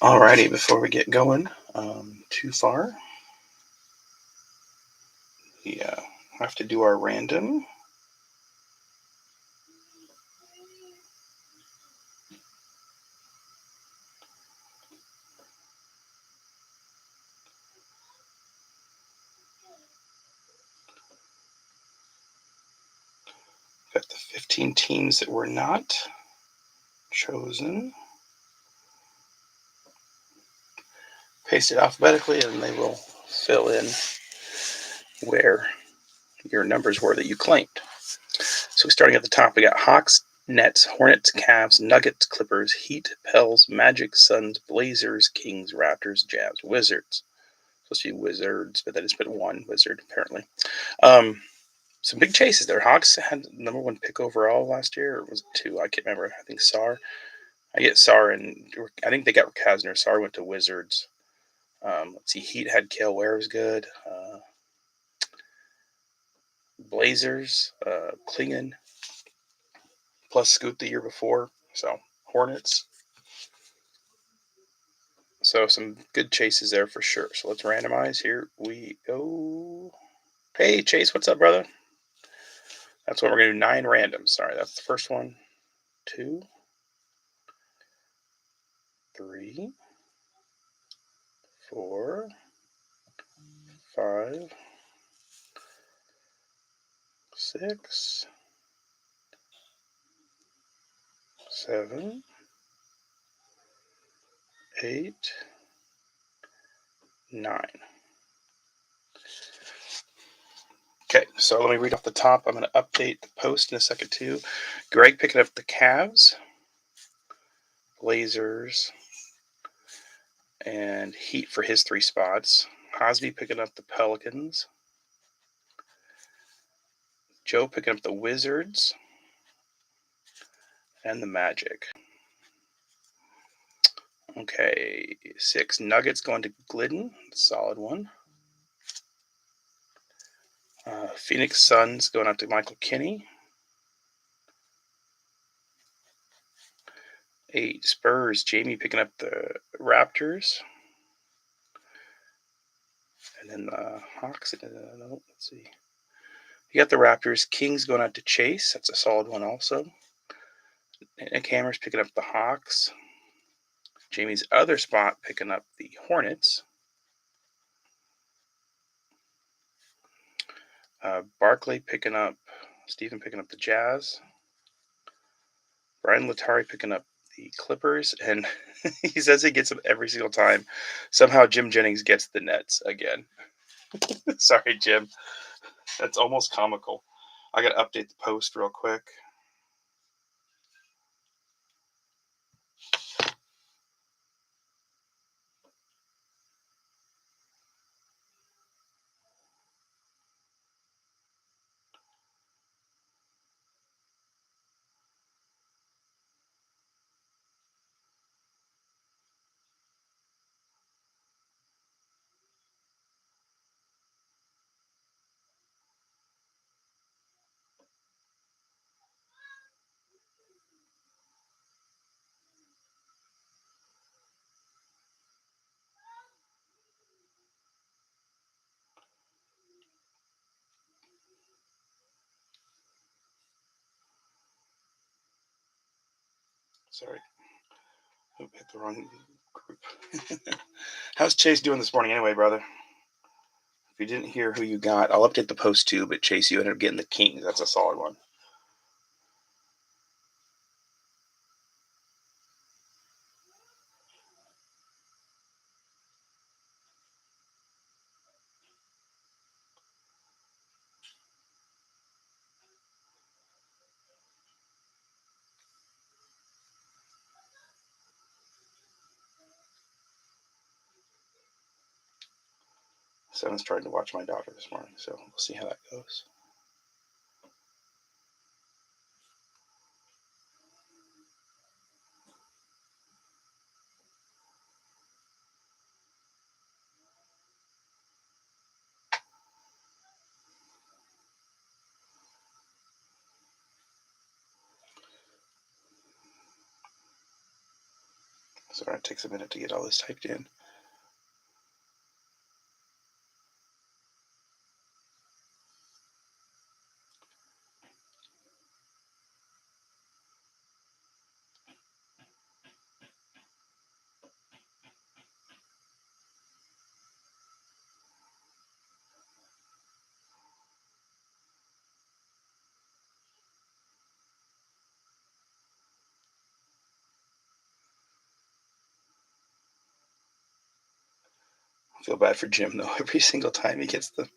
Alrighty, before we get going too far, we have to do our random. Got the 15 teams that were not chosen. Paste it alphabetically, and they will fill in where your numbers were that you claimed. So starting at the top, we got Hawks, Nets, Hornets, Cavs, Nuggets, Clippers, Heat, Pels, Magic, Suns, Blazers, Kings, Raptors, Jazz, Wizards. Supposed to be Wizards, but they just put one Wizard apparently. Some big chases there. Hawks had number one pick overall last year, or was it two? I can't remember. I think Sar. I get Sar, and I think they got Kazner. Sar went to Wizards. Let's see. Heat had Kale Ware was good. Blazers, Klingon, plus Scoot the year before. So Hornets. So some good chases there for sure. So let's randomize. Here we go. Hey Chase, what's up, brother? That's what we're gonna do. 9 randoms. Sorry, that's the first one. 2, 3, 4, 5, 6, 7, 8, 9. Okay, so let me read off the top. I'm going to update the post in a second too. Greg picking up the Cavs, Blazers, and Heat for his 3 spots. Hosby picking up the Pelicans. Joe picking up the Wizards and the Magic. Okay, 6 Nuggets going to Glidden. Solid one. Phoenix Suns going out to Michael Kinney. 8 Spurs. Jamie picking up the Raptors. And then the Hawks. No, let's see. You got the Raptors. Kings going out to Chase. That's a solid one also. Nick Hammer's picking up the Hawks. Jamie's other spot picking up the Hornets. Barkley picking up, Stephen picking up the Jazz. Brian Latari picking up the Clippers. And he says he gets them every single time. Somehow Jim Jennings gets the Nets again. Sorry, Jim. That's almost comical. I got to update the post real quick. Sorry. Hit the wrong group. How's Chase doing this morning anyway, brother? If you didn't hear who you got, I'll update the post too, but Chase, you ended up getting the Kings. That's a solid one. Seven's trying to watch my daughter this morning, so we'll see how that goes. Sorry, it takes a minute to get all this typed in. I feel bad for Jim, though, every single time he gets them.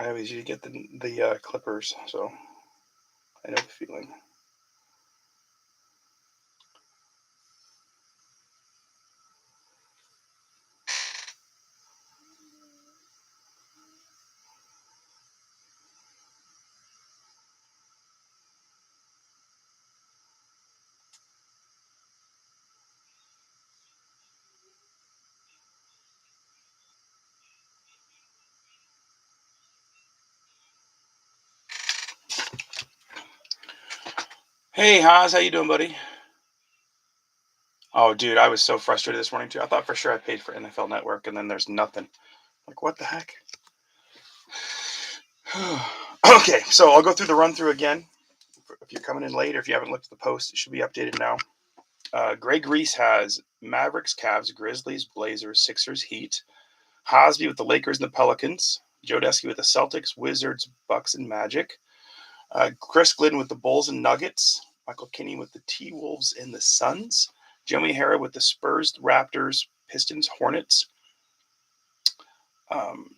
I always usually get the Clippers, so I know the feeling. Hey, Haas, how you doing, buddy? Oh, dude, I was so frustrated this morning too. I thought for sure I paid for NFL Network, and then there's nothing. Like, what the heck? Okay, so I'll go through the run through again. If you're coming in late or if you haven't looked at the post, it should be updated now. Greg Reese has Mavericks, Cavs, Grizzlies, Blazers, Sixers, Heat. Hosby with the Lakers and the Pelicans. Joe Desky with the Celtics, Wizards, Bucks, and Magic. Chris Glidden with the Bulls and Nuggets. Michael Kinney with the T-Wolves and the Suns. Jimmy Hara with the Spurs, Raptors, Pistons, Hornets.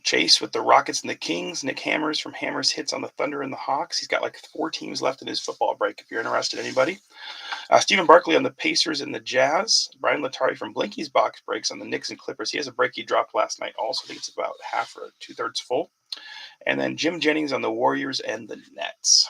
Chase with the Rockets and the Kings. Nick Hammers from Hammers Hits on the Thunder and the Hawks. He's got like 4 teams left in his football break if you're interested, anybody. Stephen Barkley on the Pacers and the Jazz. Brian Latari from Blinky's box breaks on the Knicks and Clippers. He has a break he dropped last night also. I think it's about half or 2/3 full. And then Jim Jennings on the Warriors and the Nets.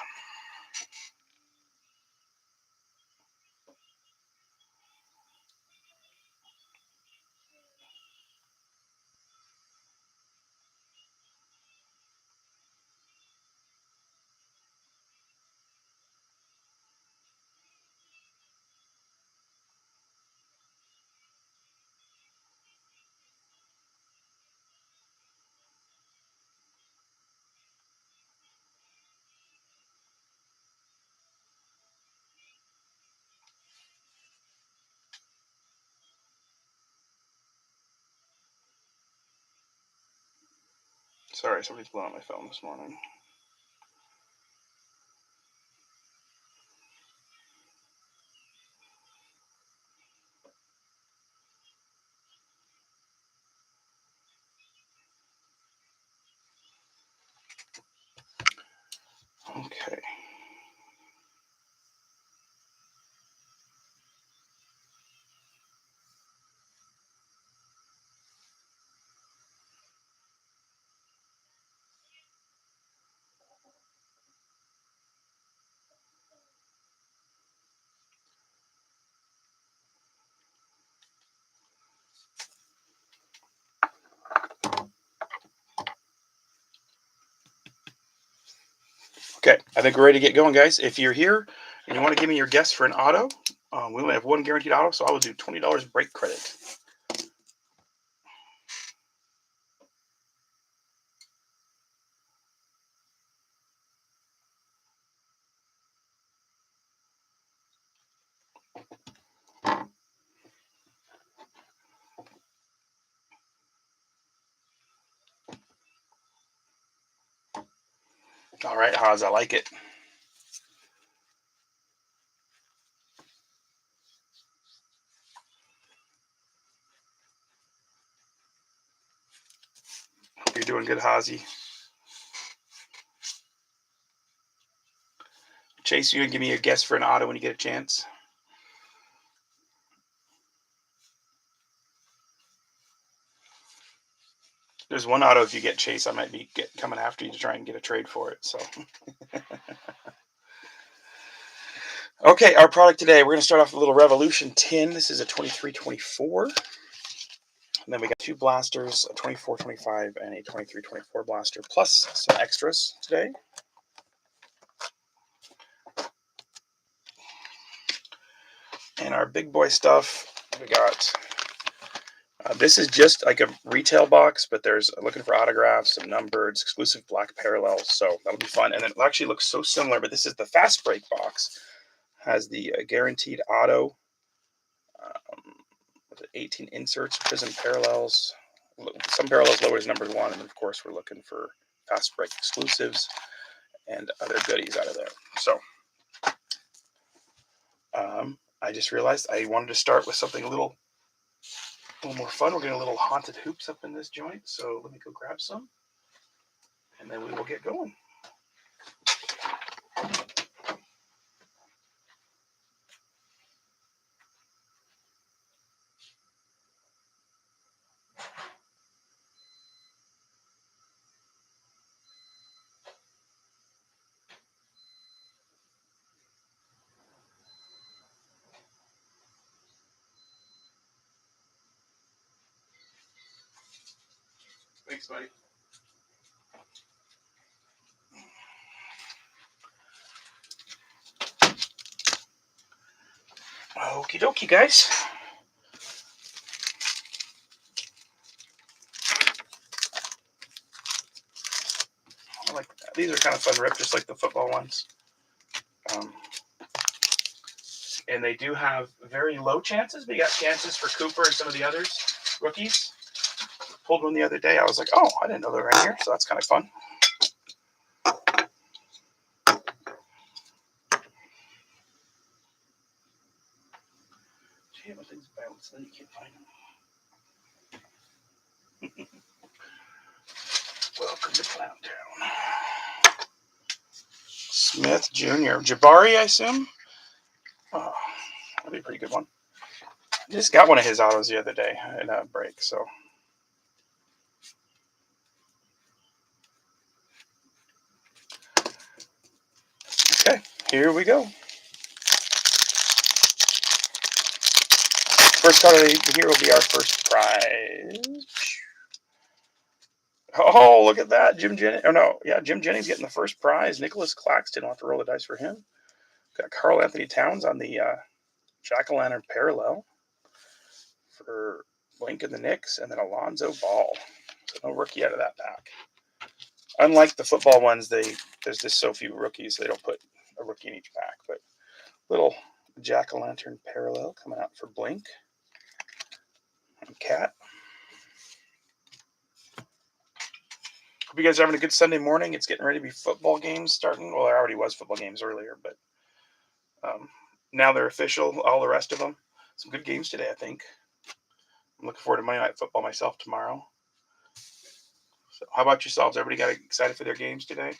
Sorry, somebody's blowing up my phone this morning. Okay. Okay, I think we're ready to get going, guys. If you're here and you want to give me your guess for an auto, we only have one guaranteed auto, so I will do $20 break credit. All right, Haas, I like it. Hope you're doing good, Hazy. Chase, you gonna give me your guess for an auto when you get a chance? There's one auto, if you get Chase, I might be coming after you to try and get a trade for it. So, okay, our product today, we're going to start off with a little Revolution tin. This is a 23-24. And then we got 2 blasters, a 24-25 and a 23-24 blaster, plus some extras today. And our big boy stuff, we got, this is just like a retail box, but there's looking for autographs, some numbered, exclusive black parallels, so that'll be fun. And it actually looks so similar, but this is the fast break box. Has the guaranteed auto, 18 inserts, prism parallels, some parallels lower as number 1, and of course we're looking for fast break exclusives and other goodies out of there. So I just realized I wanted to start with something a little more fun. We're getting a little haunted hoops up in this joint, so let me go grab some, and then we will get going. Thanks, buddy. Okie dokie, guys. I like that. These are kind of fun to rip, just like the football ones. And they do have very low chances, but you got chances for Cooper and some of the others, rookies. Pulled one the other day. I was like, oh, I didn't know they were in here, so that's kind of fun. Gee, when things bounce, then you can't find them. Welcome to Clown Town. Smith Jr. Jabari, I assume? Oh, that'd be a pretty good one. I just got one of his autos the other day in a break, so. Okay, here we go. First card of the year will be our first prize. Oh, look at that. Jim Jennings. Oh, no. Yeah, Jim Jennings getting the first prize. Nicholas Claxton. I'll have to roll the dice for him. Got Carl Anthony Towns on the Jack-o'-lantern parallel for Blink and the Knicks, and then Alonzo Ball. So no rookie out of that pack. Unlike the football ones, there's just so few rookies, so they don't put a rookie in each pack. But little Jack-o'-lantern parallel coming out for Blink and Cat. Hope you guys are having a good Sunday morning. It's getting ready to be football games starting. Well, there already was football games earlier, but now they're official, all the rest of them. Some good games today, I think. I'm looking forward to Monday Night Football myself tomorrow. So how about yourselves? Everybody got excited for their games today?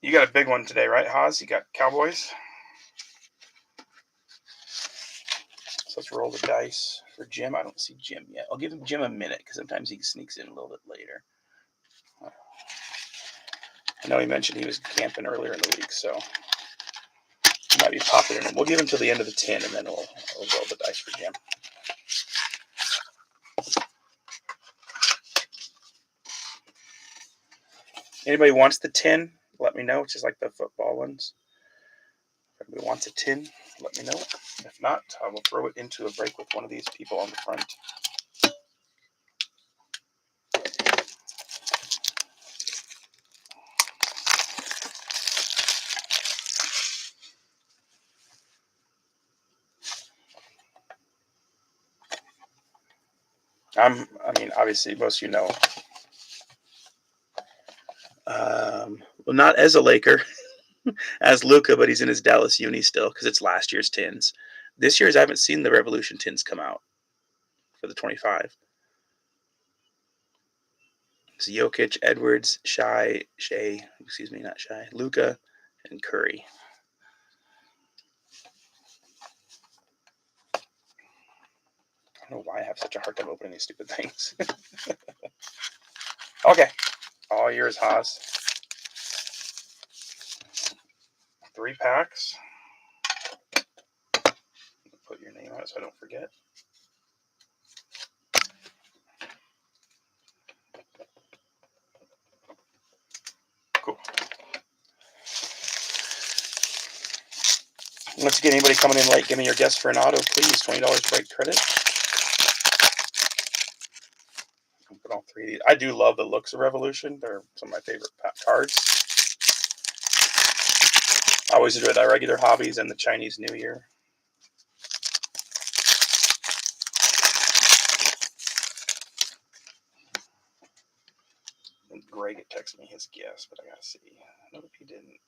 You got a big one today, right, Haas? You got Cowboys? So let's roll the dice for Jim. I don't see Jim yet. I'll give Jim a minute because sometimes he sneaks in a little bit later. I know he mentioned he was camping earlier in the week, so he might be popping in. We'll give him till the end of the 10, and then we'll roll the dice for Jim. Anybody wants the 10? Let me know. It's just like the football ones. If anybody wants a 10, let me know. If not, I will throw it into a break with one of these people on the front. I mean, obviously, most of you know. Well, not as a Laker, as Luka, but he's in his Dallas uni still because it's last year's tins. This year's, I haven't seen the Revolution tins come out for the 25. It's Jokic, Edwards, Luka, and Curry. I don't know why I have such a hard time opening these stupid things. Okay, all yours, Haas. 3 packs. Put your name on it so I don't forget. Cool. Once again, anybody coming in late, give me your guess for an auto, please. $20 break credit. I'll put all 3 of these. I do love the looks of Revolution. They're some of my favorite cards. I always enjoy the regular hobbies and the Chinese New Year. And Greg had texted me his guess, but I gotta see. No, he didn't.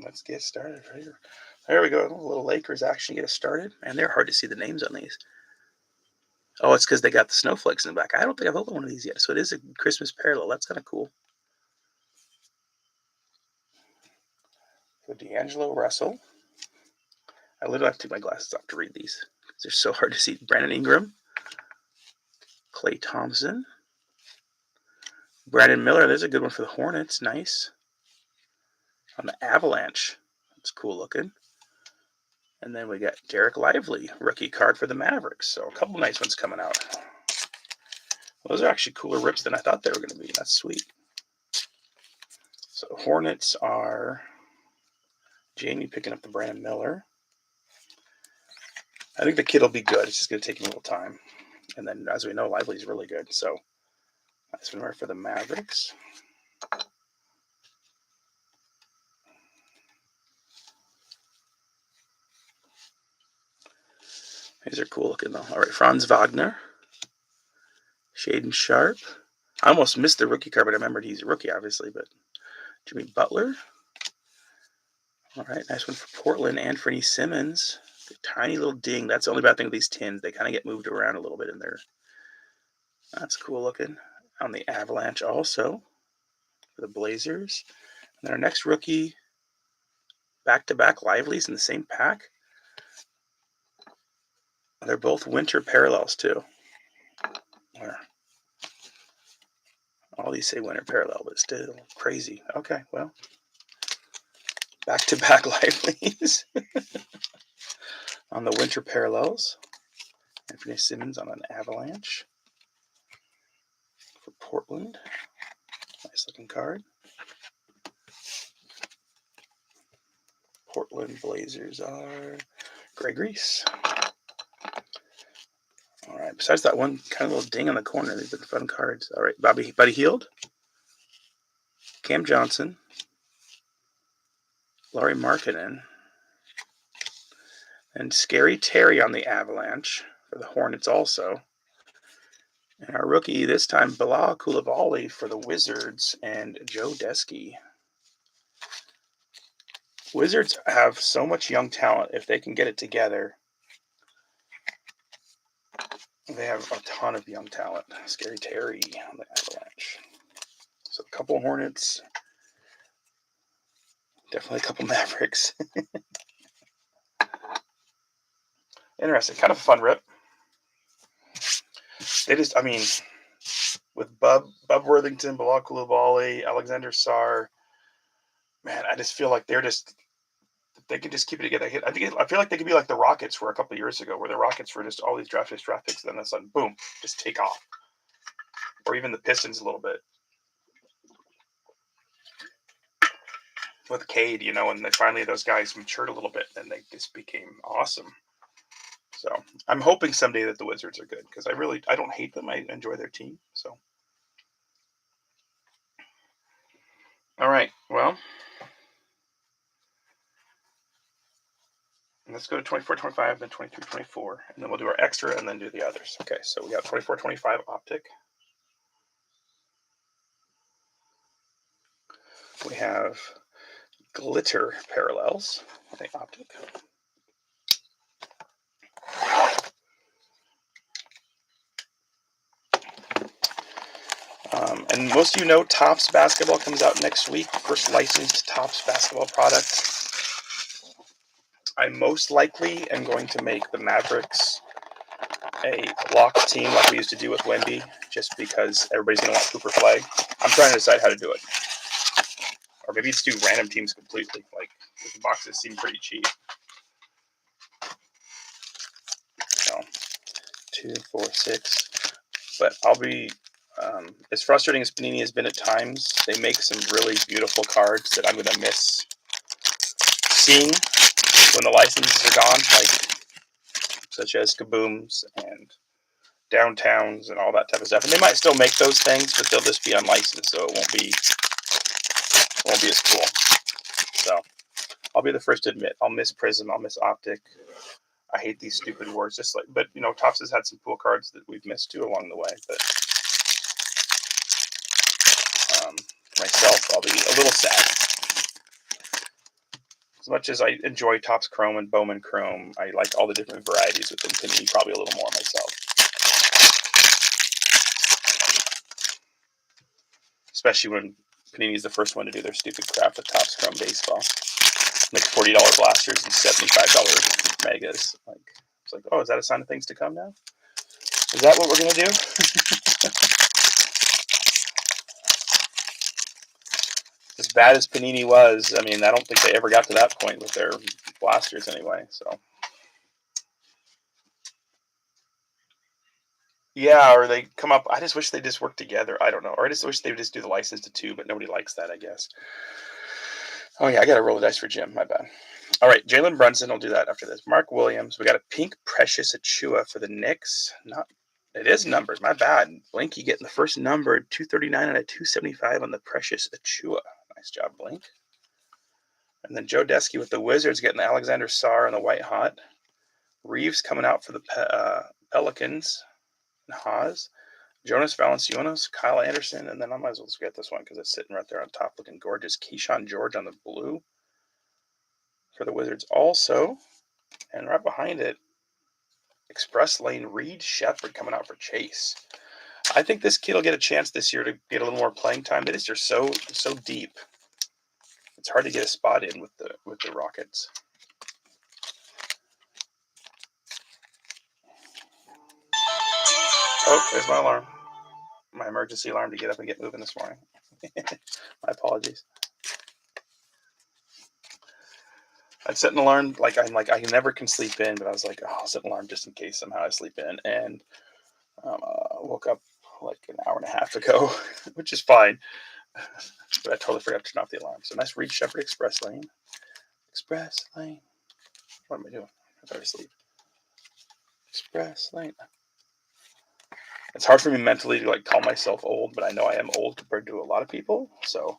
Let's get started right here. There we go. The little Lakers actually get us started. And they're hard to see the names on these. Oh, it's because they got the snowflakes in the back. I don't think I've opened one of these yet. So it is a Christmas parallel. That's kind of cool. So D'Angelo Russell. I literally have to take my glasses off to read these. They're so hard to see. Brandon Ingram. Klay Thompson. Brandon Miller. There's a good one for the Hornets. Nice. On the Avalanche. That's cool looking. And then we got Derek Lively, rookie card for the Mavericks. So a couple nice ones coming out. Those are actually cooler rips than I thought they were going to be. That's sweet. So Hornets are Jamie picking up the Brandon Miller. I think the kid will be good. It's just going to take him a little time. And then, as we know, Lively's really good. So nice one for the Mavericks. These are cool looking, though. All right, Franz Wagner. Shaden Sharp. I almost missed the rookie card, but I remembered he's a rookie, obviously. But Jimmy Butler. All right, nice one for Portland. Anthony Simmons. The tiny little ding. That's the only bad thing with these tins. They kind of get moved around a little bit in there. That's cool looking. On the Avalanche also. For the Blazers. And then our next rookie. Back-to-back Livelies in the same pack. They're both winter parallels, too. All these say winter parallel, but still crazy. Okay, well. Back-to-back Livelies. On the winter parallels. Anthony Simmons on an Avalanche. For Portland. Nice looking card. Portland Blazers are Greg Reese. All right. Besides that one kind of little ding on the corner, they've been fun cards. All right. Buddy Hield. Cam Johnson. Lauri Markkanen. And Scary Terry on the Avalanche for the Hornets also. And our rookie this time, Bilal Coulibaly for the Wizards and Joe Desky. Wizards have so much young talent. If they can get it together, they have a ton of young talent. Scary Terry on the Avalanche. So a couple Hornets. Definitely a couple Mavericks. Interesting. Kind of a fun rip. They just, I mean, with Bub Worthington, Bilal Coulibaly, Alexander Sarr, man, I just feel like they can just keep it together. I feel like they could be like the Rockets were a couple of years ago, where the Rockets were just all these draft picks, and then all of a sudden, boom, just take off. Or even the Pistons a little bit. With Cade, and then finally those guys matured a little bit, and they just became awesome. So I'm hoping someday that the Wizards are good, because I don't hate them. I enjoy their team. So, all right, well, let's go to 24, 25, then 23, 24, and then we'll do our extra and then do the others. Okay, so we got 24, 25 Optic. We have glitter parallels, I think Optic. And most of you know Topps basketball comes out next week. First licensed Topps basketball product. I most likely am going to make the Mavericks a locked team like we used to do with Wemby, just because everybody's going to want Cooper Flag. I'm trying to decide how to do it. Or maybe just do random teams completely. Like, the boxes seem pretty cheap. So, 2, 4, 6. But I'll be, as frustrating as Panini has been at times, they make some really beautiful cards that I'm going to miss seeing when the licenses are gone, like such as Kabooms and Downtowns and all that type of stuff. And they might still make those things, but they'll just be unlicensed, so it won't be as cool. So I'll be the first to admit I'll miss Prism, I'll miss Optic. I hate these stupid words. Just like, but you know, Topps has had some cool cards that we've missed too along the way. But myself, I'll be a little sad. As much as I enjoy Topps Chrome and Bowman Chrome, I like all the different varieties within Panini probably a little more myself. Especially when Panini is the first one to do their stupid crap with Topps Chrome baseball. Like $40 blasters and $75 megas. Like, it's like, oh, is that a sign of things to come now? Is that what we're gonna do? As bad as Panini was, I mean, I don't think they ever got to that point with their blasters anyway. So yeah, or they come up. I just wish they just worked together. I don't know, or I just wish they would just do the license to 2, but nobody likes that, I guess. Oh yeah, I got to roll the dice for Jim. My bad. All right, Jalen Brunson. I'll do that after this. Mark Williams. We got a pink Precious Achua for the Knicks. It is numbered. My bad. Blinky getting the first number, 239 and a 275 on the Precious Achua. Nice job, Blink. And then Joe Desky with the Wizards getting the Alexander Sarr on the White Hot. Reeves coming out for the Pelicans. And Haas. Jonas Valanciunas, Kyle Anderson, and then I might as well just get this one because it's sitting right there on top looking gorgeous. Keyshawn George on the blue for the Wizards also. And right behind it, Express Lane Reed Shepard coming out for Chase. I think this kid will get a chance this year to get a little more playing time. They just are so deep. It's hard to get a spot in with the Rockets. Oh, there's my alarm. My emergency alarm to get up and get moving this morning. My apologies. I'd set an alarm, I never can sleep in, but I was like, oh, I'll set an alarm just in case somehow I sleep in. And woke up like an hour and a half ago, which is fine. But I totally forgot to turn off the alarm. So nice Reed Shepard Express Lane. Express Lane. What am I doing? I'm trying to sleep. Express Lane. It's hard for me mentally to like call myself old, but I know I am old compared to a lot of people. So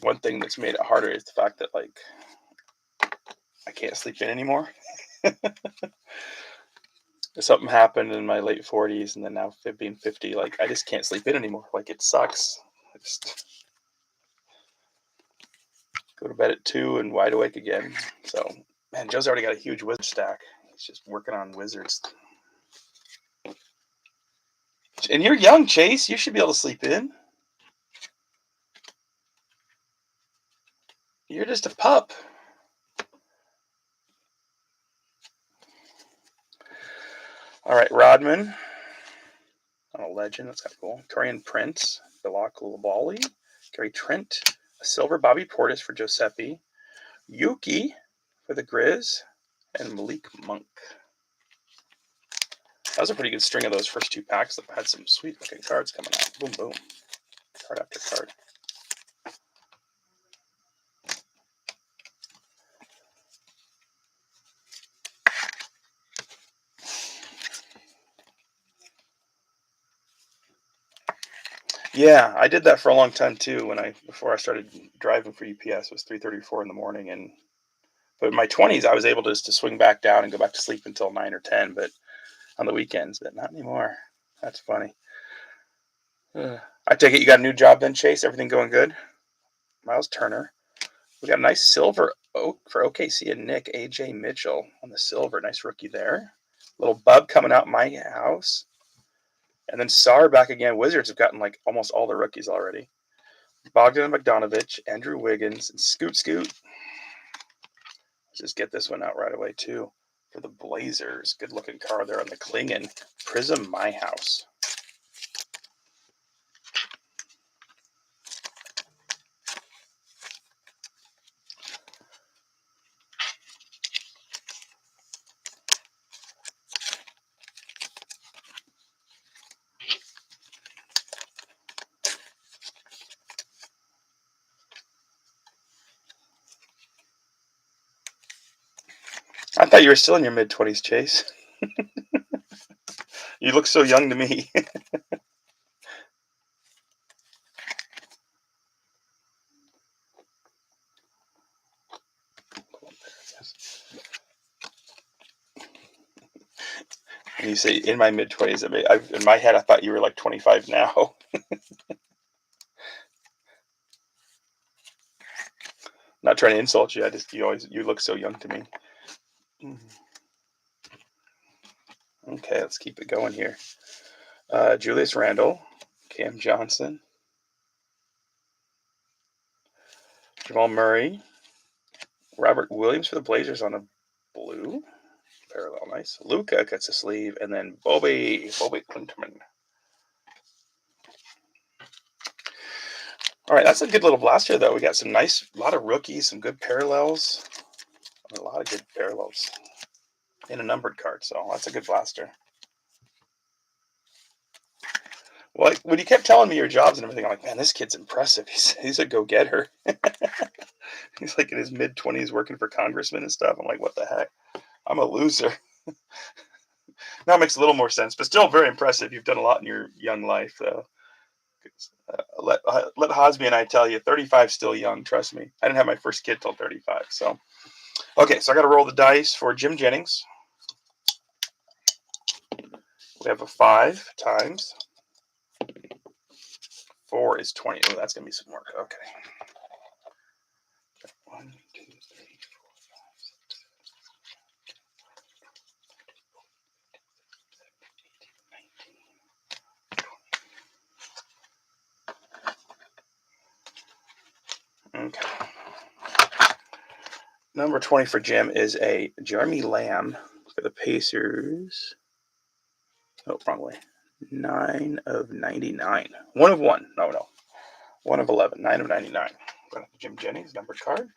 one thing that's made it harder is the fact that like I can't sleep in anymore. Something happened in my late 40s, and then now being 50, like I just can't sleep in anymore. Like it sucks. I just go to bed at 2 and wide awake again. So man, Joe's already got a huge wizard stack. He's just working on wizards. And you're young, Chase. You should be able to sleep in. You're just a pup. All right, Rodman. I'm a legend. That's kind of cool. Torian Prince. Bilal Coulibaly. Gary Trent. A silver Bobby Portis for Giuseppe. Yuki for the Grizz. And Malik Monk. That was a pretty good string of those first 2 packs that had some sweet looking cards coming out. Boom, boom. Card after card. Yeah, I did that for a long time too. Before I started driving for UPS, it was 3:34 in the morning, but in my 20s I was able to swing back down and go back to sleep until 9 or 10, but on the weekends, but not anymore. That's funny. I take it you got a new job then, Chase? Everything going good? Miles Turner. We got a nice silver oak for OKC and Nick. AJ Mitchell on the silver. Nice rookie there. Little bub coming out my house. And then Sarr back again. Wizards have gotten like almost all the rookies already. Bogdan Bogdanovic, Andrew Wiggins, and Scoot. Let's just get this one out right away too. For the Blazers. Good looking card there on the Klingon. Prism My House. I thought you were still in your mid-20s, Chase. You look so young to me. And you say in my mid-20s. In my head, I thought you were like 25 now. Not trying to insult you. You look so young to me. Okay, let's keep it going here. Julius Randle, Cam Johnson, Jamal Murray, Robert Williams for the Blazers on a blue. Parallel, nice. Luka gets a sleeve, and then Bobby Clinton. All right, that's a good little blaster, though. We got a lot of rookies, some good parallels, a lot of good parallels in a numbered card. So that's a good blaster. Well, when you kept telling me your jobs and everything, I'm like, man, this kid's impressive. He's a go-getter. He's like in his mid-20s working for congressmen and stuff. I'm like, what the heck? I'm a loser. Now it makes a little more sense, but still very impressive. You've done a lot in your young life, though. Let Hosby and I tell you, 35 still young. Trust me. I didn't have my first kid till 35. So, okay, so I got to roll the dice for Jim Jennings. We have a 5 times. 4 is 20. Oh, that's gonna be some work. Okay. 1, 2, 3, 4, 5, 6, 7, 18, 19, 20. Okay. Number 20 for Jim is a Jeremy Lamb for the Pacers. Oh, wrong way. 9 of 99. 1 of 1. No. 1 of 11. 9 of 99. Got Jim Jennings, numbered card.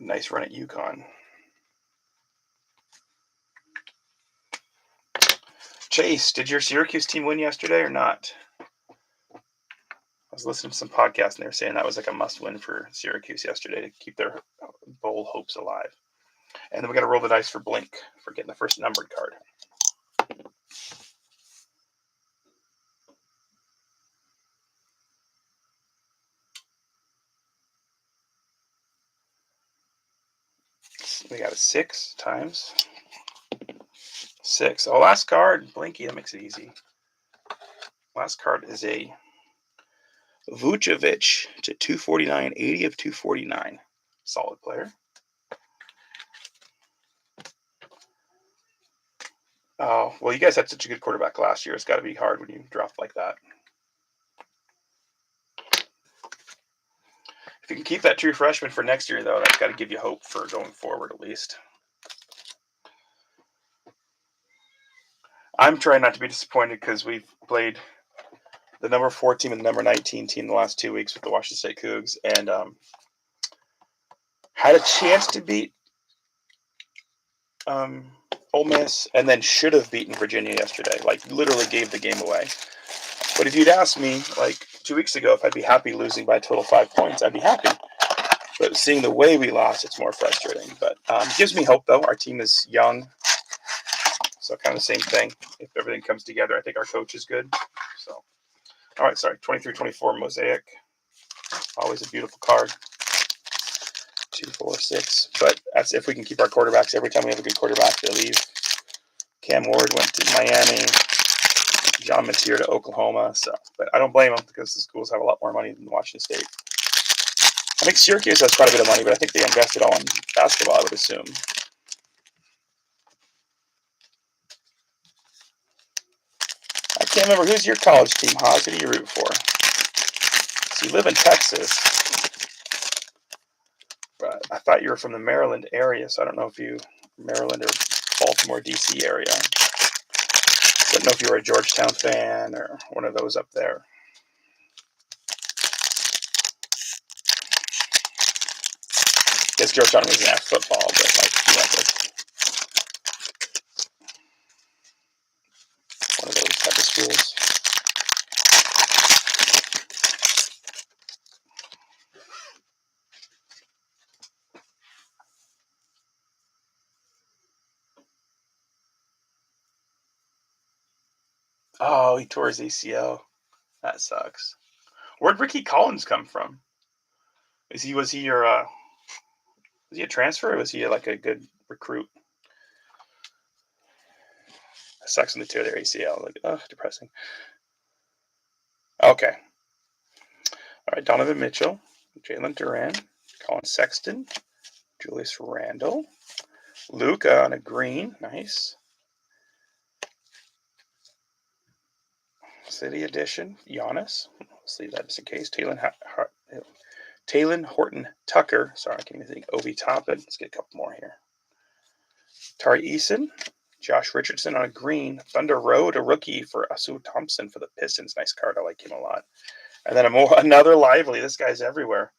Nice run at UConn. Chase, did your Syracuse team win yesterday or not? I was listening to some podcasts and they were saying that was like a must-win for Syracuse yesterday to keep their bowl hopes alive. And then we got to roll the dice for Blink for getting the first numbered card. We got a 6 times 6. Oh, last card, Blinky. That makes it easy. Last card is a Vucevic to 249, 80 of 249. Solid player. Oh, well, you guys had such a good quarterback last year. It's got to be hard when you draft like that. If you can keep that true freshman for next year, though, that's got to give you hope for going forward at least. I'm trying not to be disappointed because we've played the number 4 team and the number 19 team the last 2 weeks with the Washington State Cougs, and had a chance to beat Ole Miss, and then should have beaten Virginia yesterday. Like, literally gave the game away. But if you'd asked me, like, 2 weeks ago if I'd be happy losing by a total 5 points, I'd be happy. But seeing the way we lost, it's more frustrating. But gives me hope, though. Our team is young. So kind of the same thing. If everything comes together, I think our coach is good. So, all right, sorry, 23-24 Mosaic. Always a beautiful card. 2, 4, 6. But that's if we can keep our quarterbacks. Every time we have a good quarterback, they leave. Cam Ward went to Miami. John Mateer to Oklahoma. So, but I don't blame them because the schools have a lot more money than Washington State. I think Syracuse has quite a bit of money, but I think they invested all in basketball, I would assume. Can't remember, who's your college team, Haas? Who do you root for? So you live in Texas, but I thought you were from the Maryland area, so I don't know if you Maryland or Baltimore, D.C. area. I don't know if you were a Georgetown fan or one of those up there. I guess Georgetown doesn't have football, but like one of those type of schools. Oh, he tore his ACL. That sucks. Where'd Ricky Collins come from? Was he a transfer, or was he like a good recruit? That sucks when they tear their ACL. Like, depressing. Okay. All right, Donovan Mitchell, Jalen Duran, Colin Sexton, Julius Randle, Luka on a green. Nice. City edition, Giannis. Let's leave that just in case. Taylor Horton Tucker. Sorry, I can't even think. Obi Toppin. Let's get a couple more here. Tari Eason, Josh Richardson on a green. Thunder Road, a rookie for Asu Thompson for the Pistons. Nice card. I like him a lot. And then another Lively. This guy's everywhere.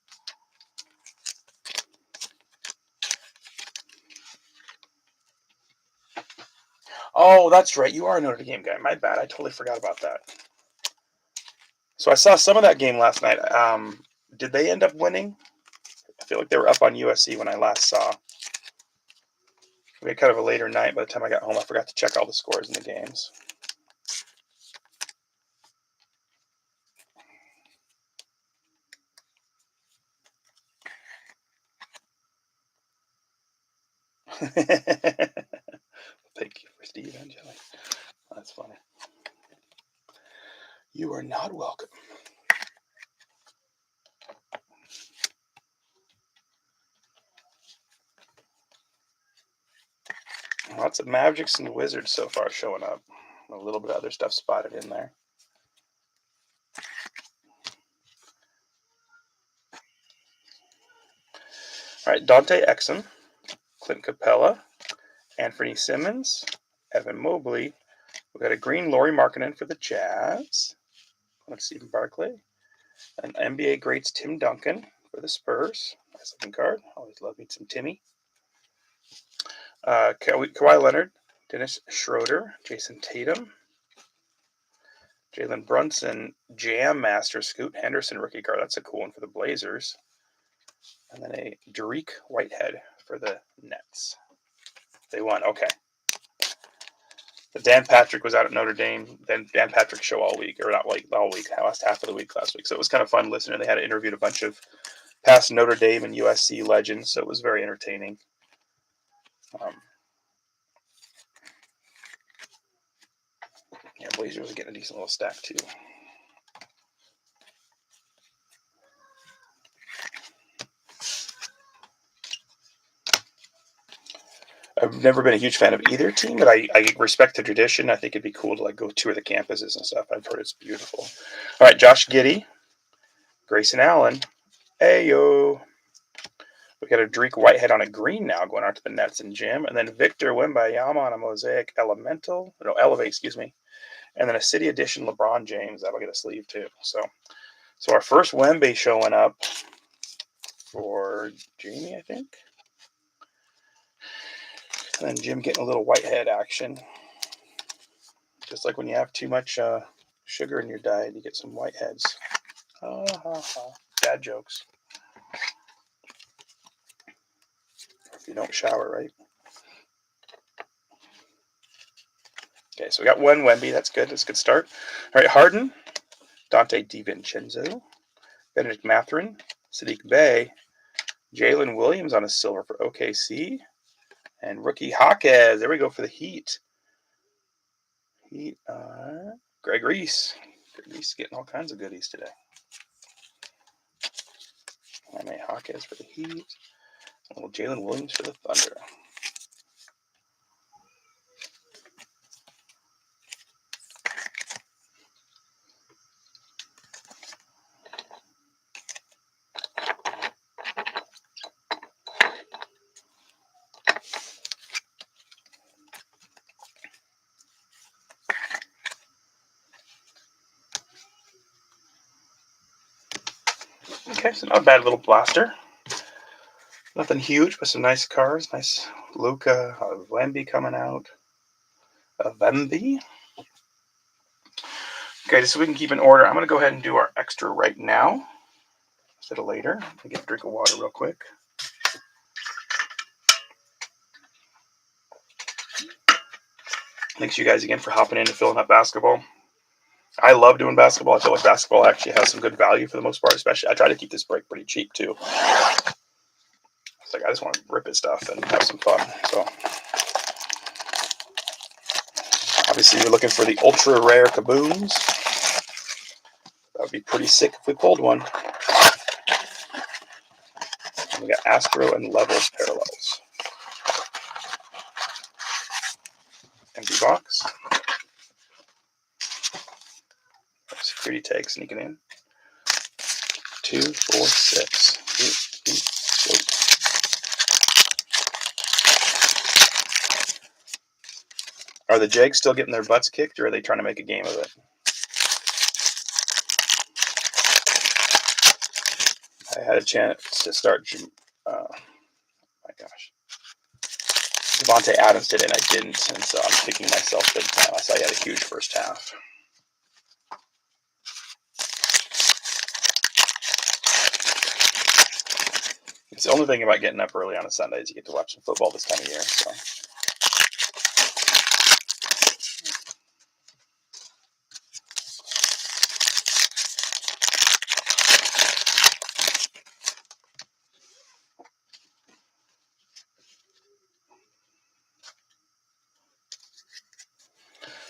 Oh, that's right. You are a Notre Dame guy. My bad. I totally forgot about that. So I saw some of that game last night. Did they end up winning? I feel like they were up on USC when I last saw. We had kind of a later night. By the time I got home, I forgot to check all the scores in the games. Thank you for Steve Angeli. That's funny. You are not welcome. Lots of Magics and Wizards so far showing up. A little bit of other stuff spotted in there. All right, Dante Exum, Clint Capella, Anthony Simmons, Evan Mobley. We got a green Lauri Markkanen for the Jazz. Stephen Barkley. An NBA greats Tim Duncan for the Spurs. Nice looking card. Always love me some Timmy. Kawhi Leonard, Dennis Schroeder, Jason Tatum, Jalen Brunson, Jam Master, Scoot Henderson rookie card. That's a cool one for the Blazers. And then a Dariq Whitehead for the Nets. They won. Okay. The Dan Patrick was out at Notre Dame. Then Dan Patrick show all week, or not like all week, last half of the week last week. So it was kind of fun listening. They had interviewed a bunch of past Notre Dame and USC legends, so it was very entertaining. Yeah, Blazers are getting a decent little stack too. I've never been a huge fan of either team, but I respect the tradition. I think it'd be cool to like go tour the campuses and stuff. I've heard it's beautiful. All right, Josh Giddey, Grayson Allen, Ayo. We got a Dariq Whitehead on a green now going out to the Nets and Jim, and then Victor Wembanyama on a Mosaic Elevate, excuse me, and then a City Edition LeBron James. That'll get a sleeve too. So our first Wemby showing up for Jamie, I think. And then Jim getting a little Whitehead action. Just like when you have too much sugar in your diet, you get some Whiteheads. Bad jokes. If you don't shower, right? Okay, so we got one Wemby. That's good. That's a good start. All right, Harden, Dante DiVincenzo, Benedict Mathurin, Sadiq Bey, Jalen Williams on a silver for OKC, and rookie Jaquez. There we go for the Heat. Greg Reese. Greg Reese getting all kinds of goodies today. Jaime Jaquez for the Heat. A little Jalen Williams for the Thunder. Okay, so not a bad little blaster. Nothing huge, but some nice cards. Nice Luca Wemby coming out. Wemby. Okay, just so we can keep in order, I'm going to go ahead and do our extra right now instead of later. Let me get a drink of water real quick. Thanks you guys again for hopping in and filling up basketball. I love doing basketball. I feel like basketball actually has some good value for the most part, especially I try to keep this break pretty cheap too. It's like I just want to rip at stuff and have some fun. So obviously you're looking for the ultra rare kabooms. That would be pretty sick if we pulled one. And we got Astro and Levels parallels. Empty box. Security tag sneaking in. 2, 4, 6. Are the Jags still getting their butts kicked, or are they trying to make a game of it? I had a chance to start. My gosh, Devontae Adams today, and I didn't, and so I'm kicking myself big time. I saw he had a huge first half. It's the only thing about getting up early on a Sunday is you get to watch some football this time of year. So.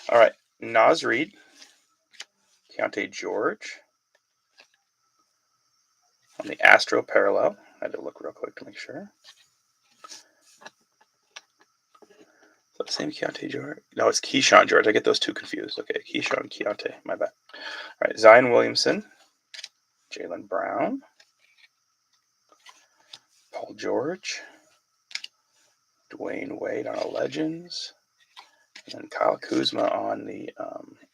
All right, Nas Reed, Keontae George on the Astro parallel. I had to look real quick to make sure. Is that the same Keontae George? No, it's Keyshawn George. I get those two confused. Okay, Keyshawn and Keontae. My bad. All right, Zion Williamson, Jaylen Brown, Paul George, Dwayne Wade on a Legends, and then Kyle Kuzma on the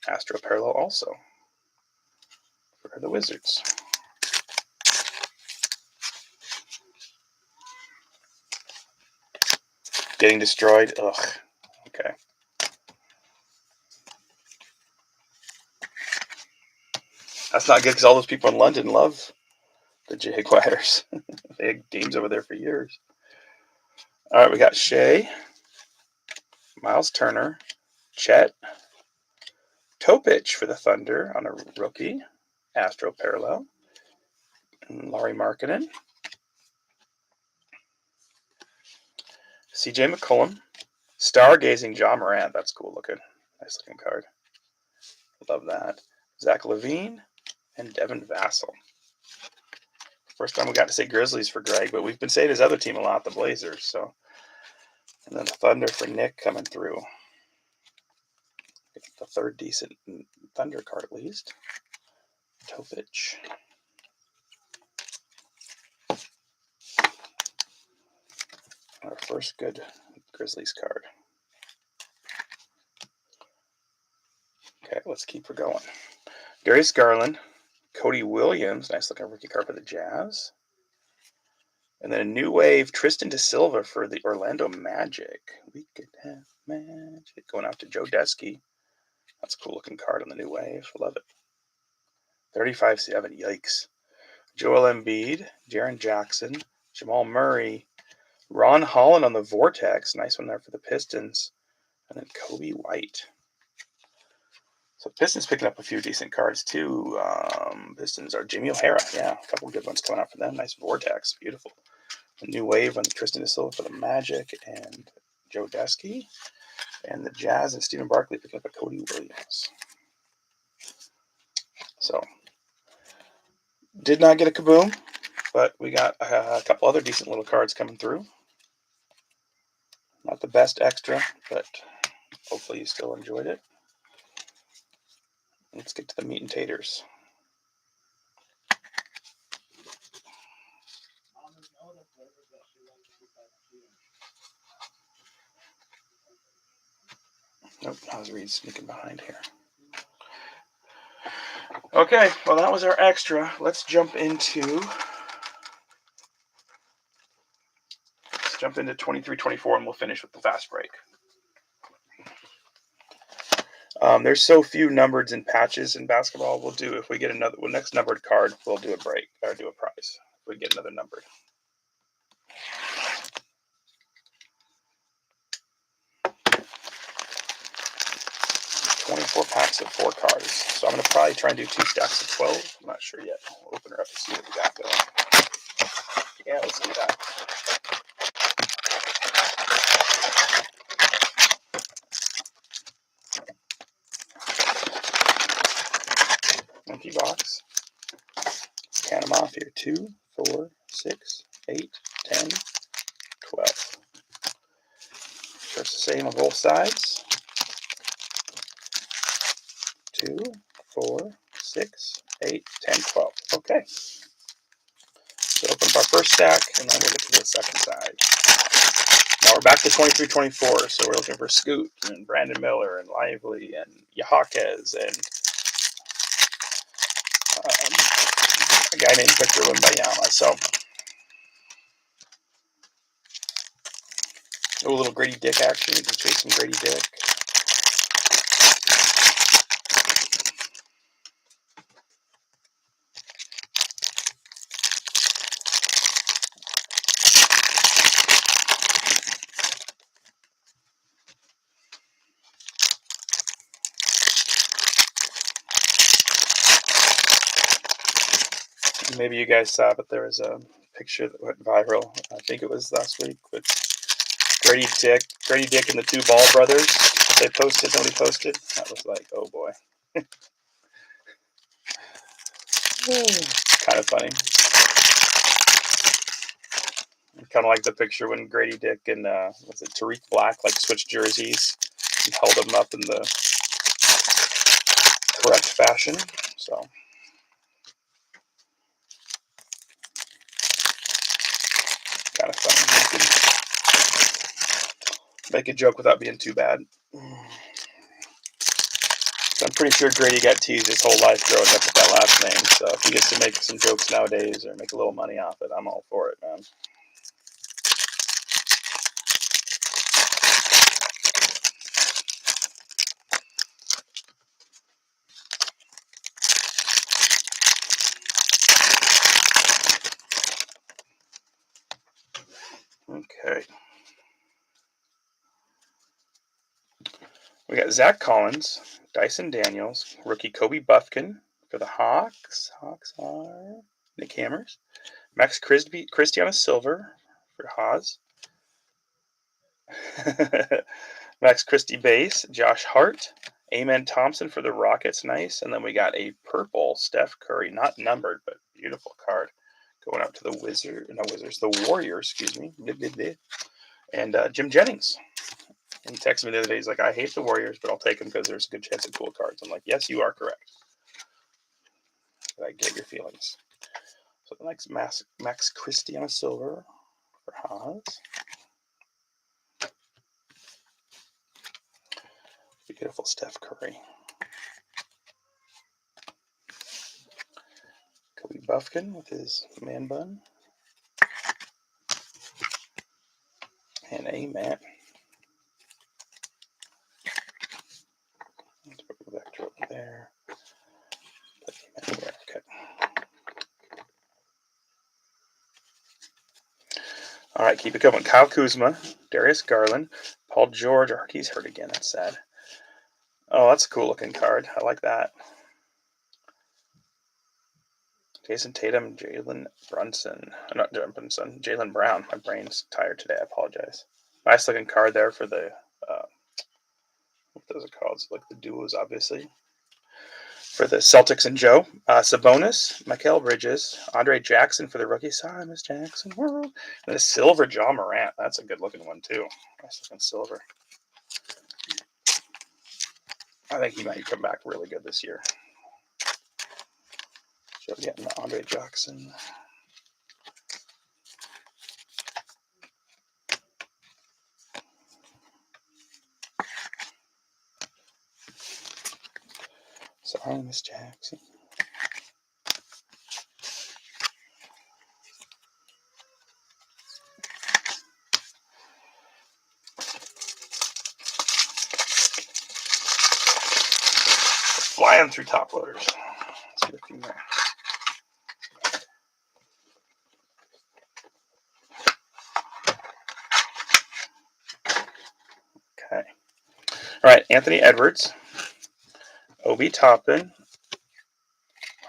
Astro parallel also for the Wizards. Getting destroyed. Ugh. Okay. That's not good because all those people in London love the Jaguars. They had games over there for years. All right, we got Shea, Miles Turner, Chet, Topich for the Thunder on a rookie, Astro parallel, and Laurie Markkinen, CJ McCollum, Stargazing John Morant. That's cool looking. Nice looking card. Love that. Zach LaVine and Devin Vassell. First time we got to say Grizzlies for Greg, but we've been saying his other team a lot, the Blazers. So, and then the Thunder for Nick coming through. The third decent Thunder card at least. Topich. Our first good Grizzlies card. Okay, let's keep her going. Darius Garland, Cody Williams, nice looking rookie card for the Jazz. And then a new wave, Tristan Da Silva for the Orlando Magic. We could have magic. Going out to Joe Desky. That's a cool looking card on the new wave. Love it. 35-7, yikes. Joel Embiid, Jaren Jackson, Jamal Murray, Ron Holland on the Vortex. Nice one there for the Pistons. And then Kobe White. So Pistons picking up a few decent cards too. Pistons are Jimmy O'Hara. Yeah, a couple good ones coming out for them. Nice Vortex. Beautiful. A new wave on Tristan Da Silva for the Magic and Joe Desky. And the Jazz and Stephen Barkley picking up a Cody Williams. So, did not get a kaboom, but we got a couple other decent little cards coming through. Not the best extra, but hopefully you still enjoyed it. Let's get to the meat and taters. Nope, I was Reed sneaking behind here. Okay, well that was our extra. Let's jump into jump into 23-24 and we'll finish with the fast break. There's so few numbered in patches in basketball. We'll do, if we get another, next numbered card, we'll do a break or do a prize. If we get another numbered. 24 packs of 4 cards. So I'm going to probably try and do 2 stacks of 12. I'm not sure yet. We'll open her up and see what we got going. Yeah, let's do that. Empty box. Count them off here. 2, 4, 6, 8, 10, 12. So it's the same on both sides. 2, 4, 6, 8, 10, 12. Okay. So open up our first stack, and then we'll get to the second side. Now we're back to 23-24, so we're looking for Scoot and Brandon Miller and Lively and Yahaquez and a guy named Victor Wimbayama. So a little Grady Dick action. You can chase some Grady Dick. Maybe you guys saw, but there was a picture that went viral. I think it was last week with Grady Dick and the 2 Ball brothers. They posted, nobody posted. That was like, oh boy. Kind of funny. Kind of like the picture when Grady Dick and was it Tariq Black like switched jerseys and held them up in the correct fashion. So kind of funny. Make a joke without being too bad. So I'm pretty sure Grady got teased his whole life growing up with that last name. So if he gets to make some jokes nowadays or make a little money off it, I'm all for it, man. Okay. We got Zach Collins, Dyson Daniels, rookie Kobe Buffkin for the Hawks. Hawks are Nick Hammers. Max Christiana Silver for Haas. Max Christie base. Josh Hart. Amen Thompson for the Rockets. Nice. And then we got a purple Steph Curry, not numbered, but beautiful card. Going out to the the Warriors, excuse me. And Jim Jennings. And he texted me the other day. He's like, I hate the Warriors, but I'll take them because there's a good chance of cool cards. I'm like, yes, you are correct. But I get your feelings. So the next Max Christiana Silver for Haas. Beautiful Steph Curry. Kobe Buffkin with his man bun. And Amen. Let's put the vector over there. Put Amen there. Okay. All right, keep it going. Kyle Kuzma, Darius Garland, Paul George. Oh, he's hurt again. That's sad. Oh, that's a cool looking card. I like that. Jason Tatum, Jalen Brunson. Not Brunson, Jalen Brown. My brain's tired today. I apologize. Nice looking card there for the, what those are called? It's like the duos, obviously. For the Celtics and Joe. Sabonis, Mikal Bridges, Andre Jackson for the rookie. Sorry, Miss Jackson World. And a silver John Morant. That's a good looking one, too. Nice looking silver. I think he might come back really good this year. So getting Andre Jackson. Sorry, Miss Jackson. flying through top loaders. Let's get a few more. Okay. All right, Anthony Edwards, Obi Toppin.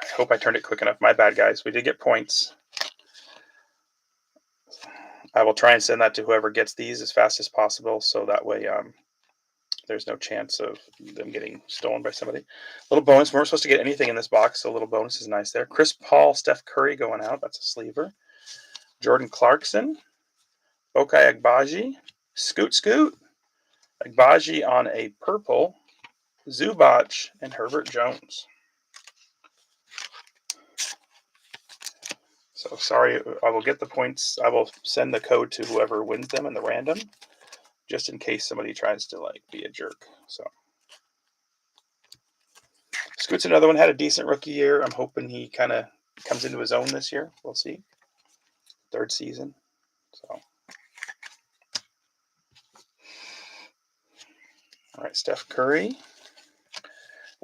I hope I turned it quick enough. My bad, guys. We did get points. I will try and send that to whoever gets these as fast as possible, so that way there's no chance of them getting stolen by somebody. Little bonus. We weren't supposed to get anything in this box, so a little bonus is nice there. Chris Paul, Steph Curry going out. That's a sleever. Jordan Clarkson, Bokai Agbaji, Scoot, Agbaji on a purple, Zubac, and Herbert Jones. So sorry, I will get the points. I will send the code to whoever wins them in the random, just in case somebody tries to be a jerk. So Scoot's another one, had a decent rookie year. I'm hoping he kind of comes into his own this year. We'll see. Third season. So all right, Steph Curry.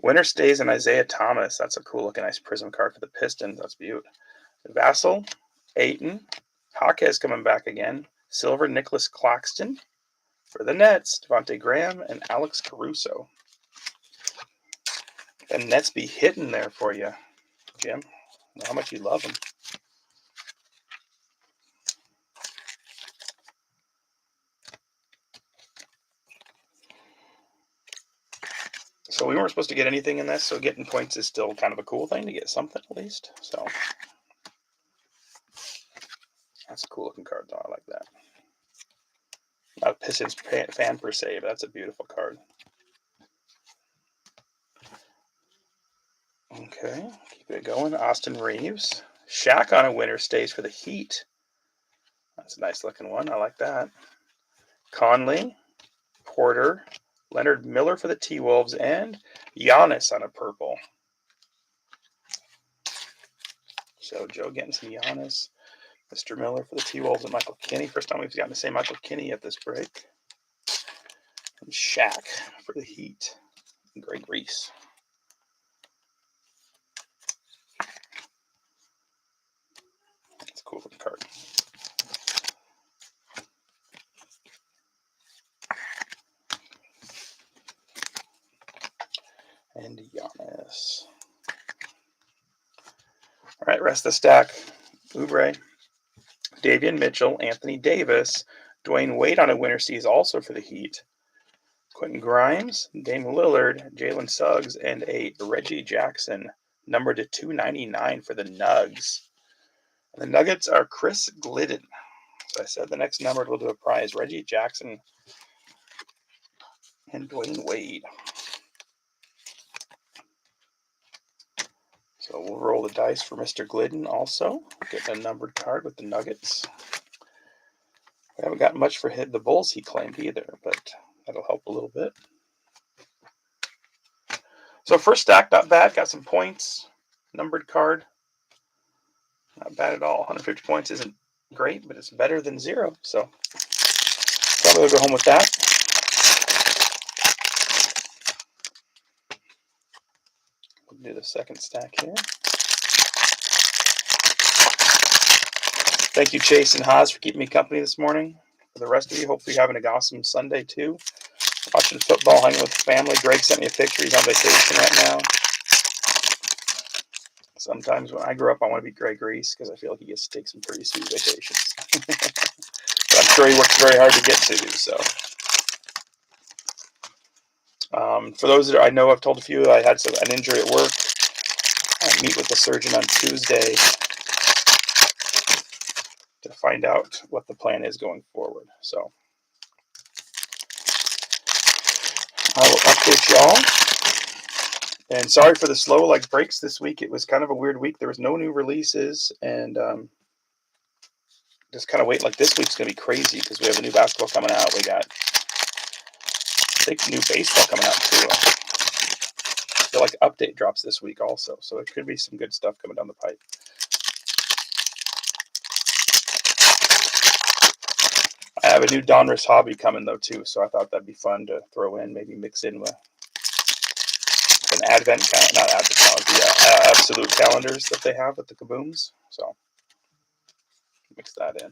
Winner stays in Isaiah Thomas. That's a cool looking nice prism card for the Pistons. That's beautiful. Vassell, Ayton, Jaquez coming back again. Silver, Nicholas Claxton. For the Nets, Devontae Graham and Alex Caruso. The Nets be hitting there for you, Jim. I know how much you love them. So we weren't supposed to get anything in this, so getting points is still kind of a cool thing to get something at least. So that's a cool looking card, though. I like that. Not a Pistons fan per se, but that's a beautiful card. Okay, keep it going. Austin Reeves. Shaq on a winner stays for the Heat. That's a nice looking one. I like that. Conley, Porter, Leonard Miller for the T-Wolves, and Giannis on a purple. So Joe getting some Giannis. Mr. Miller for the T-Wolves and Michael Kinney. First time we've gotten the same Michael Kinney at this break. And Shaq for the Heat. And Greg Reese. That's a cool looking card. And Giannis. All right, rest of the stack. Oubre, Davian Mitchell, Anthony Davis, Dwayne Wade on a winner stays also for the Heat. Quentin Grimes, Dame Lillard, Jalen Suggs, and a Reggie Jackson, numbered to 299 for the Nugs. And the Nuggets are Chris Glidden. So I said the next numbered will do a prize. Reggie Jackson and Dwayne Wade. So we'll roll the dice for Mr. Glidden also. Getting a numbered card with the Nuggets. We haven't gotten much for the Bulls he claimed either, but that'll help a little bit. So first stack, not bad. Got some points. Numbered card. Not bad at all. 150 points isn't great, but it's better than 0. So probably will go home with that. We'll do the second stack here. Thank you, Chase and Haas, for keeping me company this morning. For the rest of you, hopefully you're having an awesome Sunday, too. Watching football, hanging with family. Greg sent me a picture. He's on vacation right now. Sometimes when I grew up, I want to be Greg Reese because I feel like he gets to take some pretty sweet vacations. But I'm sure he works very hard to get to, so. For those that I know, I've told a few, I had an injury at work. I meet with the surgeon on Tuesday to find out what the plan is going forward. So I will update y'all. And sorry for the slow breaks this week. It was kind of a weird week. There was no new releases, and just kind of wait. This week's going to be crazy because we have a new basketball coming out. We got big new baseball coming out too. I feel like Update drops this week also, so there could be some good stuff coming down the pipe. I have a new Donruss hobby coming though too, so I thought that'd be fun to throw in, maybe mix in with an advent calendar, not advent calendar, the absolute calendars that they have at the Kabooms. So mix that in.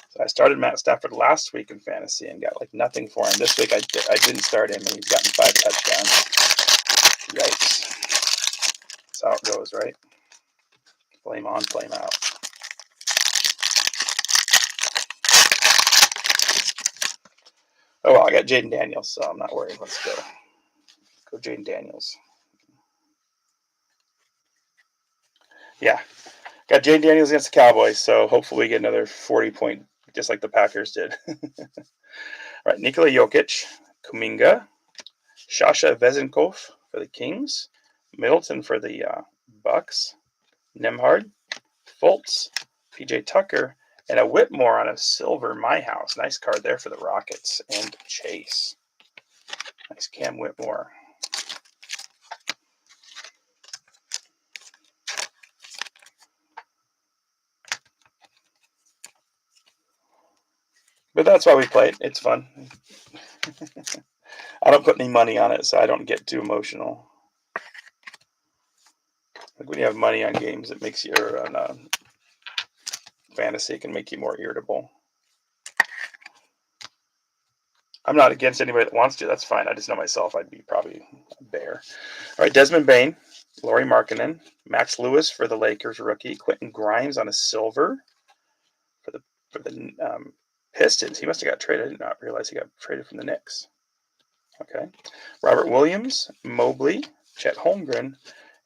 So I started Matt Stafford last week in fantasy and got like nothing for him. This week I didn't start him and he's gotten 5 touchdowns. Yikes. That's how it goes, right? Flame on, flame out. Oh, well, I got Jaden Daniels, so I'm not worried. Let's go. Go Jaden Daniels. Yeah. Got Jaden Daniels against the Cowboys, so hopefully we get another 40-point, just like the Packers did. All right, Nikola Jokic, Kuminga, Sasha Vezenkov for the Kings, Middleton for the Bucks, Nemhard, Fultz, PJ Tucker, and a Whitmore on a silver My House. Nice card there for the Rockets. And Chase. Nice Cam Whitmore. But that's why we play it. It's fun. I don't put any money on it, so I don't get too emotional. Like when you have money on games, it makes you, or on fantasy, it can make you more irritable. I'm not against anybody that wants to. That's fine. I just know myself. I'd be probably a bear. All right, Desmond Bain, Lauri Markkanen, Max Lewis for the Lakers rookie, Quentin Grimes on a silver for the Pistons. He must have got traded. I did not realize he got traded from the Knicks. Okay. Robert Williams, Mobley, Chet Holmgren,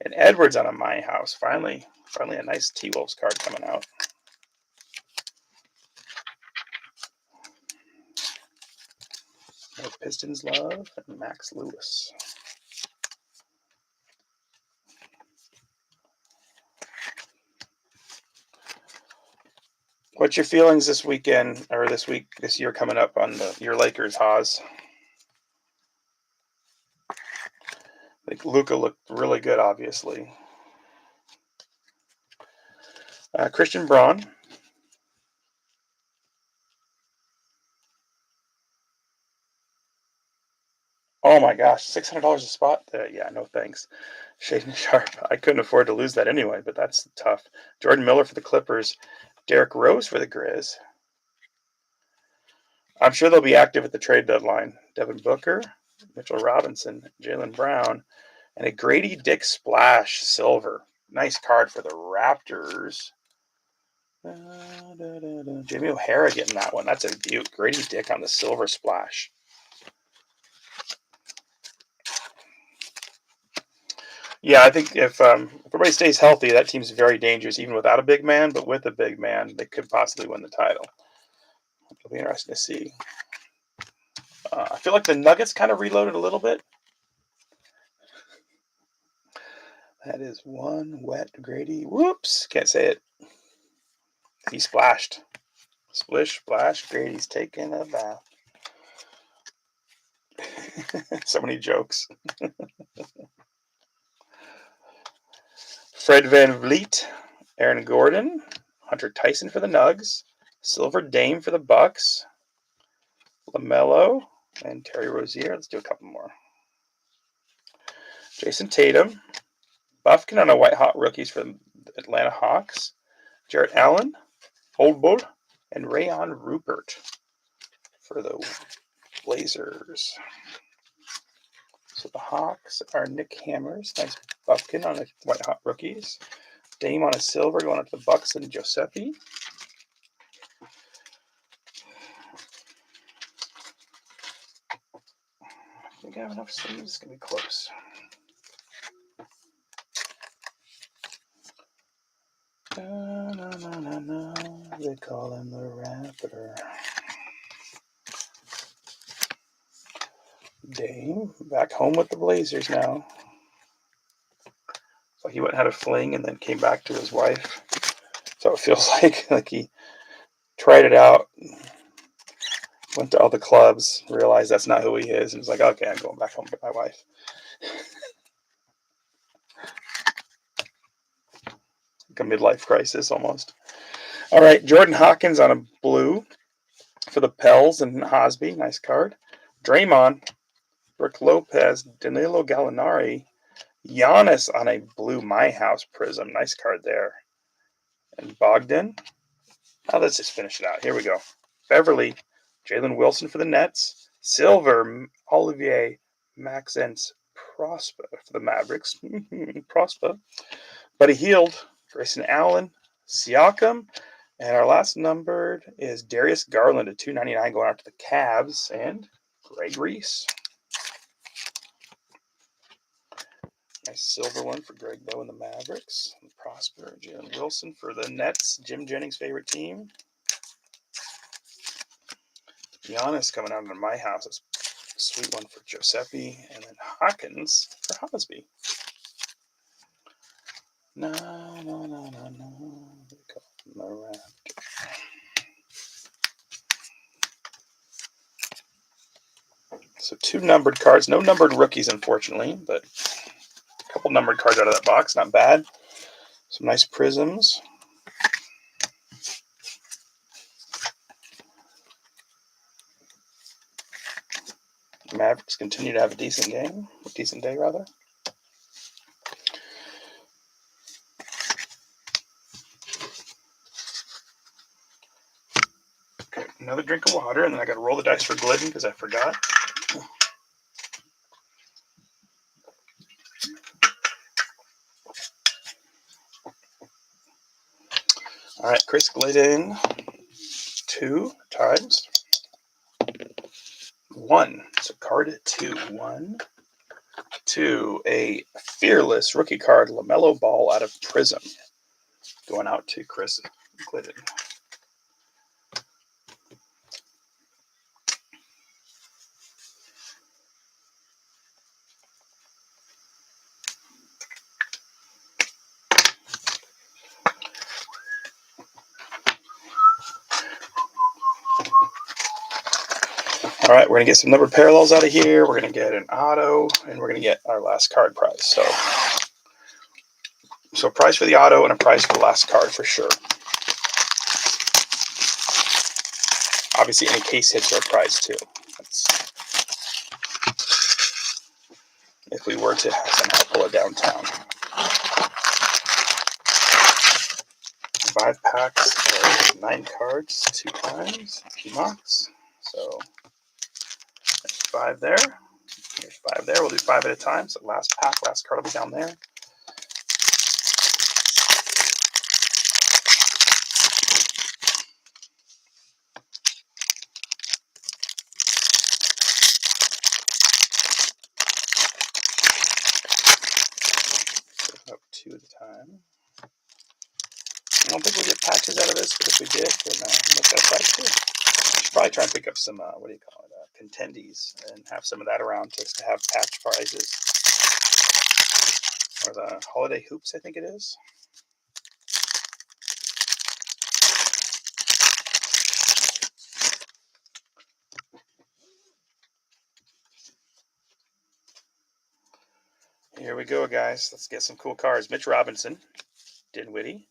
and Edwards on a My House. Finally a nice T-Wolves card coming out. Pistons love and Max Lewis. What's your feelings this weekend, or this year coming up on your Lakers, Haas? Like Luka looked really good, obviously. Christian Braun. Oh my gosh, $600 a spot? Yeah, no thanks. Shaden Sharp. I couldn't afford to lose that anyway, but that's tough. Jordan Miller for the Clippers. Derrick Rose for the Grizz. I'm sure they'll be active at the trade deadline. Devin Booker, Mitchell Robinson, Jaylen Brown, and a Grady Dick Splash silver. Nice card for the Raptors. Jamie O'Hara getting that one. That's a beaut. Grady Dick on the silver splash. Yeah, I think if everybody stays healthy, that team's very dangerous, even without a big man. But with a big man, they could possibly win the title. It'll be interesting to see. I feel like the Nuggets kind of reloaded a little bit. That is one wet Grady. Whoops, can't say it. He splashed. Splish, splash, Grady's taking a bath. So many jokes. Fred VanVleet, Aaron Gordon, Hunter Tyson for the Nugs, Silver Dame for the Bucks, LaMelo, and Terry Rozier. Let's do a couple more. Jason Tatum, Buffkin on a white hot rookies for the Atlanta Hawks, Jarrett Allen, Holdbull, and Rayon Rupert for the Blazers. So the Hawks are Nick Hammers, nice Buffkin on a white hot rookies, Dame on a silver going up to the Bucks and Giuseppe. I think I have enough sleeves. It's going to be close. No, they call him the Raptor. Dame back home with the Blazers now. So he went and had a fling and then came back to his wife. So it feels like he tried it out, went to all the clubs, realized that's not who he is, and was like, okay, I'm going back home with my wife. Like a midlife crisis almost. All right, Jordan Hawkins on a blue for the Pels and Hosby. Nice card. Draymond, Brooke Lopez, Danilo Gallinari, Giannis on a blue My House Prism. Nice card there. And Bogdan. Now let's just finish it out. Here we go. Beverly, Jalen Wilson for the Nets. Silver, Olivier Maxence Prosper for the Mavericks. Prosper. Buddy Hield, Grayson Allen, Siakam. And our last numbered is Darius Garland at 299 going out to the Cavs. And Greg Reese. Nice silver one for Greg Bow and the Mavericks. And Prosper, Jalen Wilson for the Nets, Jim Jennings' favorite team. Giannis coming out of My House. It's a sweet one for Giuseppe. And then Hawkins for Hosby. No. So 2 numbered cards. No numbered rookies, unfortunately, but a couple numbered cards out of that box. Not bad. Some nice prisms. The Mavericks continue to have a decent day, rather. Okay, another drink of water, and then I got to roll the dice for Glidden because I forgot. All right, Chris Glidden, 2 times 1. So card 2, 1, 2. A fearless rookie card, LaMelo Ball out of Prism, going out to Chris Glidden. All right, we're going to get some numbered parallels out of here. We're going to get an auto, and we're going to get our last card prize. So a prize for the auto and a prize for the last card for sure. Obviously, any case hits are a prize too. If we were to somehow pull it downtown. 5 packs, 9 cards, 2 times, 2 knocks. So there's 5 there. There's 5 there. We'll do 5 at a time. So last pack, last card will be down there. Up 2 at a time. I don't think we'll get patches out of this, but if we did, then we'll make that price too. I should probably try and pick up some, contendies and have some of that around just to have patch prizes. Or the holiday hoops, I think it is. Here we go, guys. Let's get some cool cards. Mitch Robinson, Dinwiddie,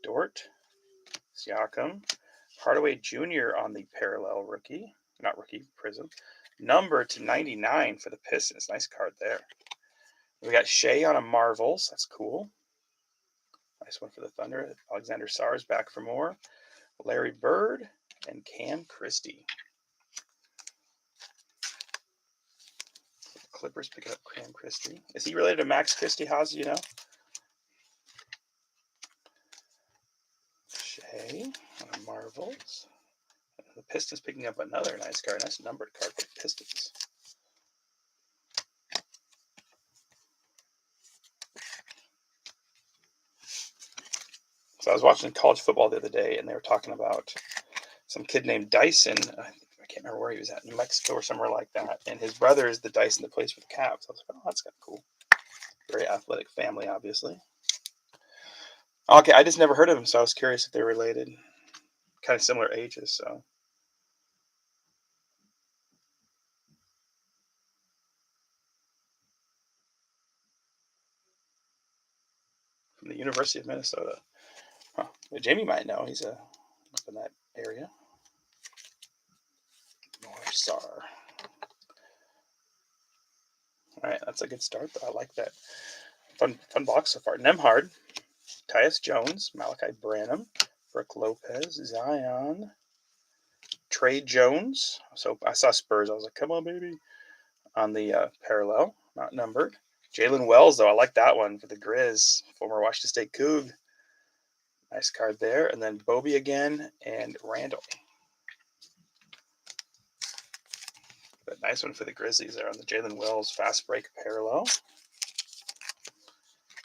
Dort, Siakam, Hardaway Jr. on the parallel prism. Number to 99 for the Pistons. Nice card there. We got Shea on a Marvels. That's cool. Nice one for the Thunder. Alexander Sarr back for more. Larry Bird and Cam Christie. Clippers picking up Cam Christie. Is he related to Max Christie, Haas? You know? Shea on a Marvels. The Pistons picking up another nice card. Nice numbered card for the Pistons. So I was watching college football the other day, and they were talking about some kid named Dyson. I can't remember where he was at, New Mexico or somewhere like that. And his brother is the Dyson that plays for the Cavs. I was like, oh, that's kind of cool. Very athletic family, obviously. Okay, I just never heard of him, so I was curious if they're related. Kind of similar ages, so. From the University of Minnesota. Huh. Well, Jamie might know. He's up in that area. North Star. All right, that's a good start, though. I like that. Fun box so far. Nemhard, Tyus Jones, Malachi Branham, Brooke Lopez, Zion, Trey Jones. So I saw Spurs. I was like, come on, baby. On the parallel, not numbered. Jalen Wells, though. I like that one for the Grizz. Former Washington State Coug. Nice card there. And then Bobby again and Randall. But nice one for the Grizzlies there on the Jalen Wells fast break parallel.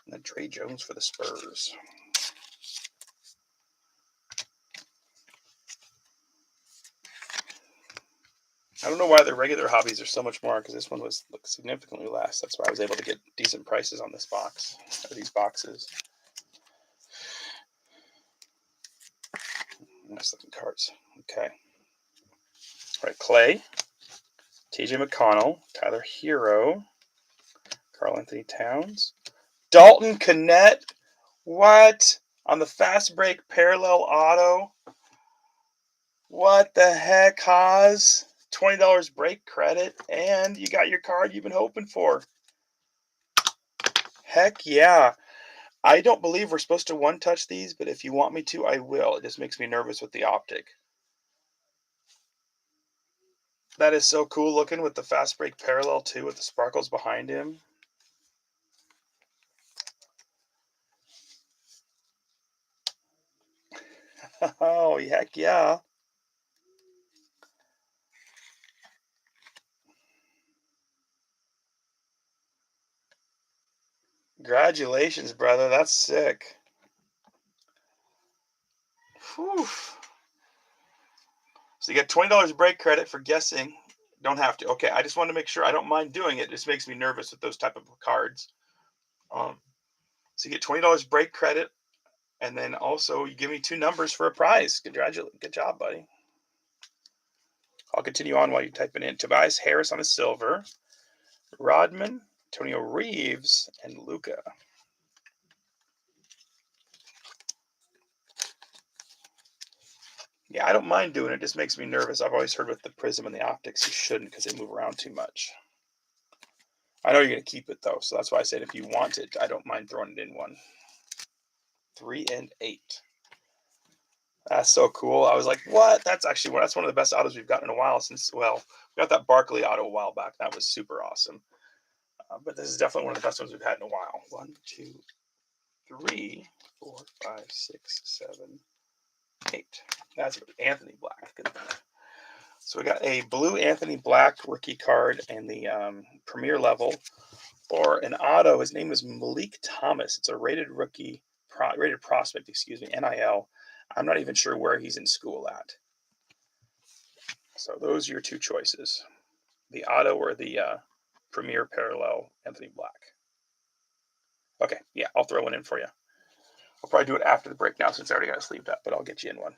And then Trey Jones for the Spurs. I don't know why the regular hobbies are so much more, because this one was significantly less. That's why I was able to get decent prices on this box, or these boxes. Nice looking cards. Okay. All right, Clay, TJ McConnell, Tyler Hero, Karl Anthony Towns, Dalton Knecht. What? On the fast break parallel auto? What the heck, Haas? $20 break credit, and you got your card you've been hoping for. Heck yeah. I don't believe we're supposed to one-touch these, but if you want me to, I will. It just makes me nervous with the Optic. That is so cool looking with the fast break parallel, too, with the sparkles behind him. Oh, heck yeah. Congratulations, brother. That's sick. Whew. So you get $20 break credit for guessing. Don't have to. Okay, I just want to make sure. I don't mind doing it. It just makes me nervous with those type of cards. So you get $20 break credit, and then also you give me 2 numbers for a prize. Congratulations. Good job, buddy. I'll continue on while you're typing in. Tobias Harris on a silver, Rodman, Antonio Reeves, and Luca. Yeah, I don't mind doing it. It just makes me nervous. I've always heard with the Prism and the Optics, you shouldn't, because they move around too much. I know you're going to keep it, though, so that's why I said if you want it, I don't mind throwing it in one. 3 and 8. That's so cool. I was like, what? That's one of the best autos we've gotten in a while since, well, we got that Barkley auto a while back. That was super awesome. But this is definitely one of the best ones we've had in a while. 1, 2, 3, 4, 5, 6, 7, 8. That's Anthony Black. So we got a blue Anthony Black rookie card in the premier level for an auto. His name is Malik Thomas. It's a rated rookie, rated prospect, NIL. I'm not even sure where he's in school at. So those are your 2 choices. The auto or the premier parallel Anthony Black. Okay, yeah, I'll throw one in for you. I'll probably do it after the break now since I already got it sleeved up, but I'll get you in one.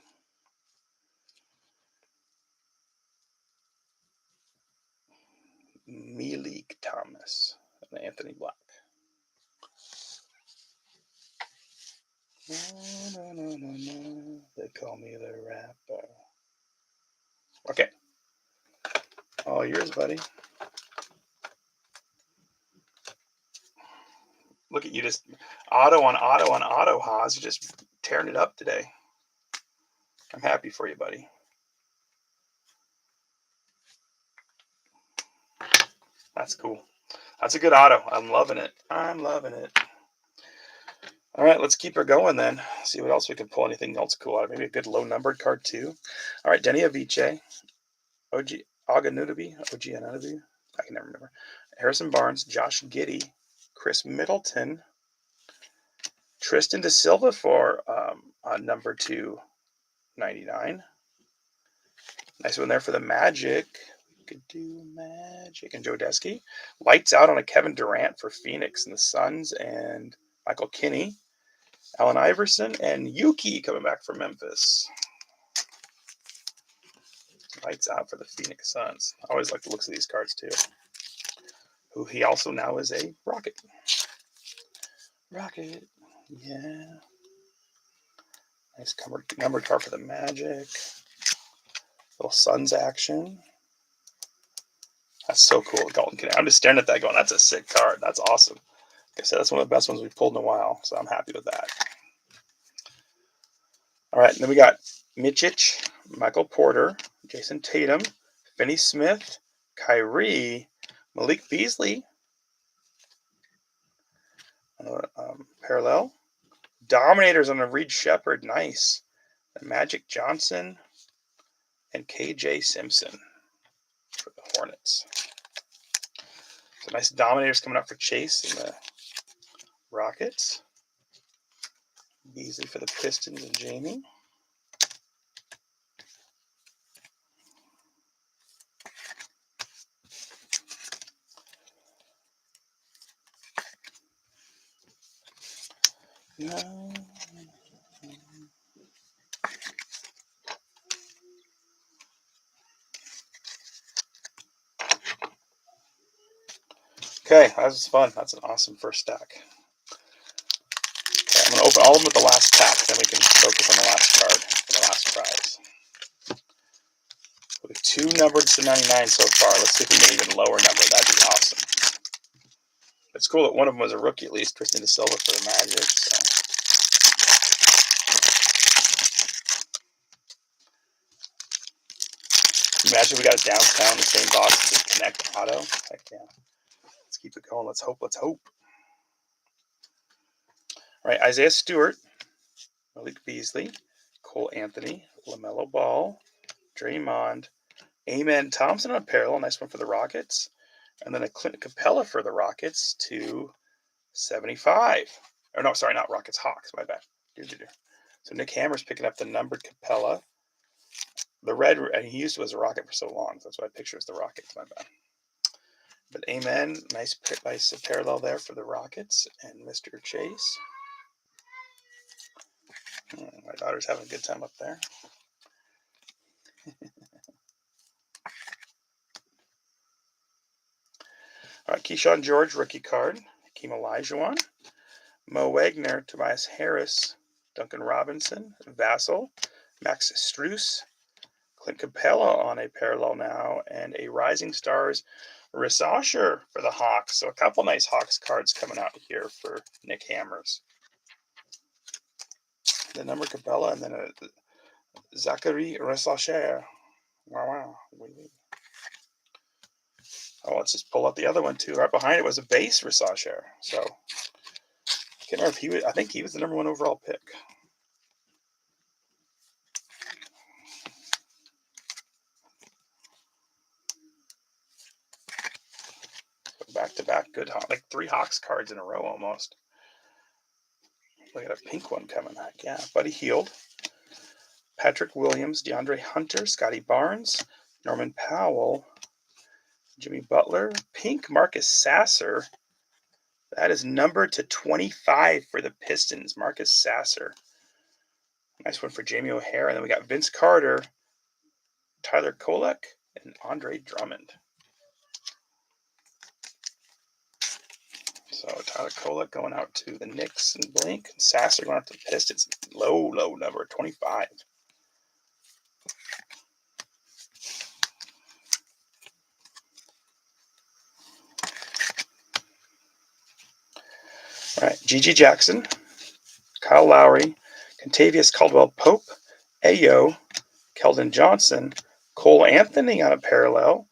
Malik Thomas and Anthony Black. No. They call me the rapper. Okay. All yours, buddy. Look at you, just auto on auto, Haas. You're just tearing it up today. I'm happy for you, buddy. That's cool. That's a good auto. I'm loving it. All right, let's keep her going then. See what else we can pull. Anything else cool out? Maybe a good low-numbered card, too. All right, Denny Avice, OG Aganudabi, I can never remember. Harrison Barnes, Josh Giddey, Chris Middleton, Tristan Da Silva for number 299. Nice one there for the Magic. We could do Magic and Joe Desky. Lights out on a Kevin Durant for Phoenix and the Suns, and Michael Kinney, Allen Iverson, and Yuki coming back from Memphis. Lights out for the Phoenix Suns. I always like the looks of these cards too. Who he also now is a Rocket. Yeah. Nice number card for the Magic. Little Suns action. That's so cool, Golden Canary. I'm just staring at that going, that's a sick card. That's awesome. Like I said, that's one of the best ones we've pulled in a while, so I'm happy with that. All right, and then we got Mitchich, Michael Porter, Jason Tatum, Finney Smith, Kyrie, Malik Beasley, parallel. Dominators on a Reed Shepard, nice. And Magic Johnson and KJ Simpson for the Hornets. So nice Dominators coming up for Chase and the Rockets. Beasley for the Pistons and Jamie. No. Okay, that was fun. That's an awesome first stack. Okay, I'm going to open all of them with the last pack, then we can focus on the last card for the last prize. We have 2 numbered to 99 so far. Let's see if we get an even lower number. That'd be awesome. It's cool that one of them was a rookie, at least. Tristan De Silva for the Magic. So. Imagine we got a downtown, the same box, just Connect Auto. Heck yeah. Let's keep it going. Let's hope. Let's hope. All right, Isaiah Stewart, Malik Beasley, Cole Anthony, LaMelo Ball, Draymond, Amen Thompson on parallel. Nice one for the Rockets. And then a Clint Capella for the Rockets to 75. Or no, sorry, not Rockets, Hawks. My bad. So Nick Hammer's picking up the numbered Capella. The red, and he used it as a Rocket for so long. So that's why I picture as the Rockets. My bad. But Amen, nice parallel there for the Rockets and Mr. Chase. My daughter's having a good time up there. All right, Keyshawn George, rookie card. Hakeem Olajuwon. Mo Wagner, Tobias Harris, Duncan Robinson, Vassell, Max Strus, Clint Capella on a parallel now, and a Rising Stars Riss Osher for the Hawks. So a couple nice Hawks cards coming out here for Nick Hammers. The number Capella and then a Zachary Riss Osher. Wow. Oh, let's just pull out the other one too. Right behind it was a base Riss Osher. So I can't remember if he was, I think he was the number 1 overall pick. Back-to-back good, like 3 Hawks cards in a row almost. We got a pink one coming back. Yeah, Buddy Hield, Patrick Williams, DeAndre Hunter, Scotty Barnes, Norman Powell, Jimmy Butler, pink Marcus Sasser. That is numbered to 25 for the Pistons. Marcus Sasser. Nice one for Jamie O'Hara. And then we got Vince Carter, Tyler Kolek, and Andre Drummond. So Tyler Kolek going out to the Knicks and Blink. And Sasser going out to the Pistons. Low number, 25. All right, G.G. Jackson, Kyle Lowry, Contavious Caldwell-Pope, Ayo, Keldon Johnson, Cole Anthony on a parallel,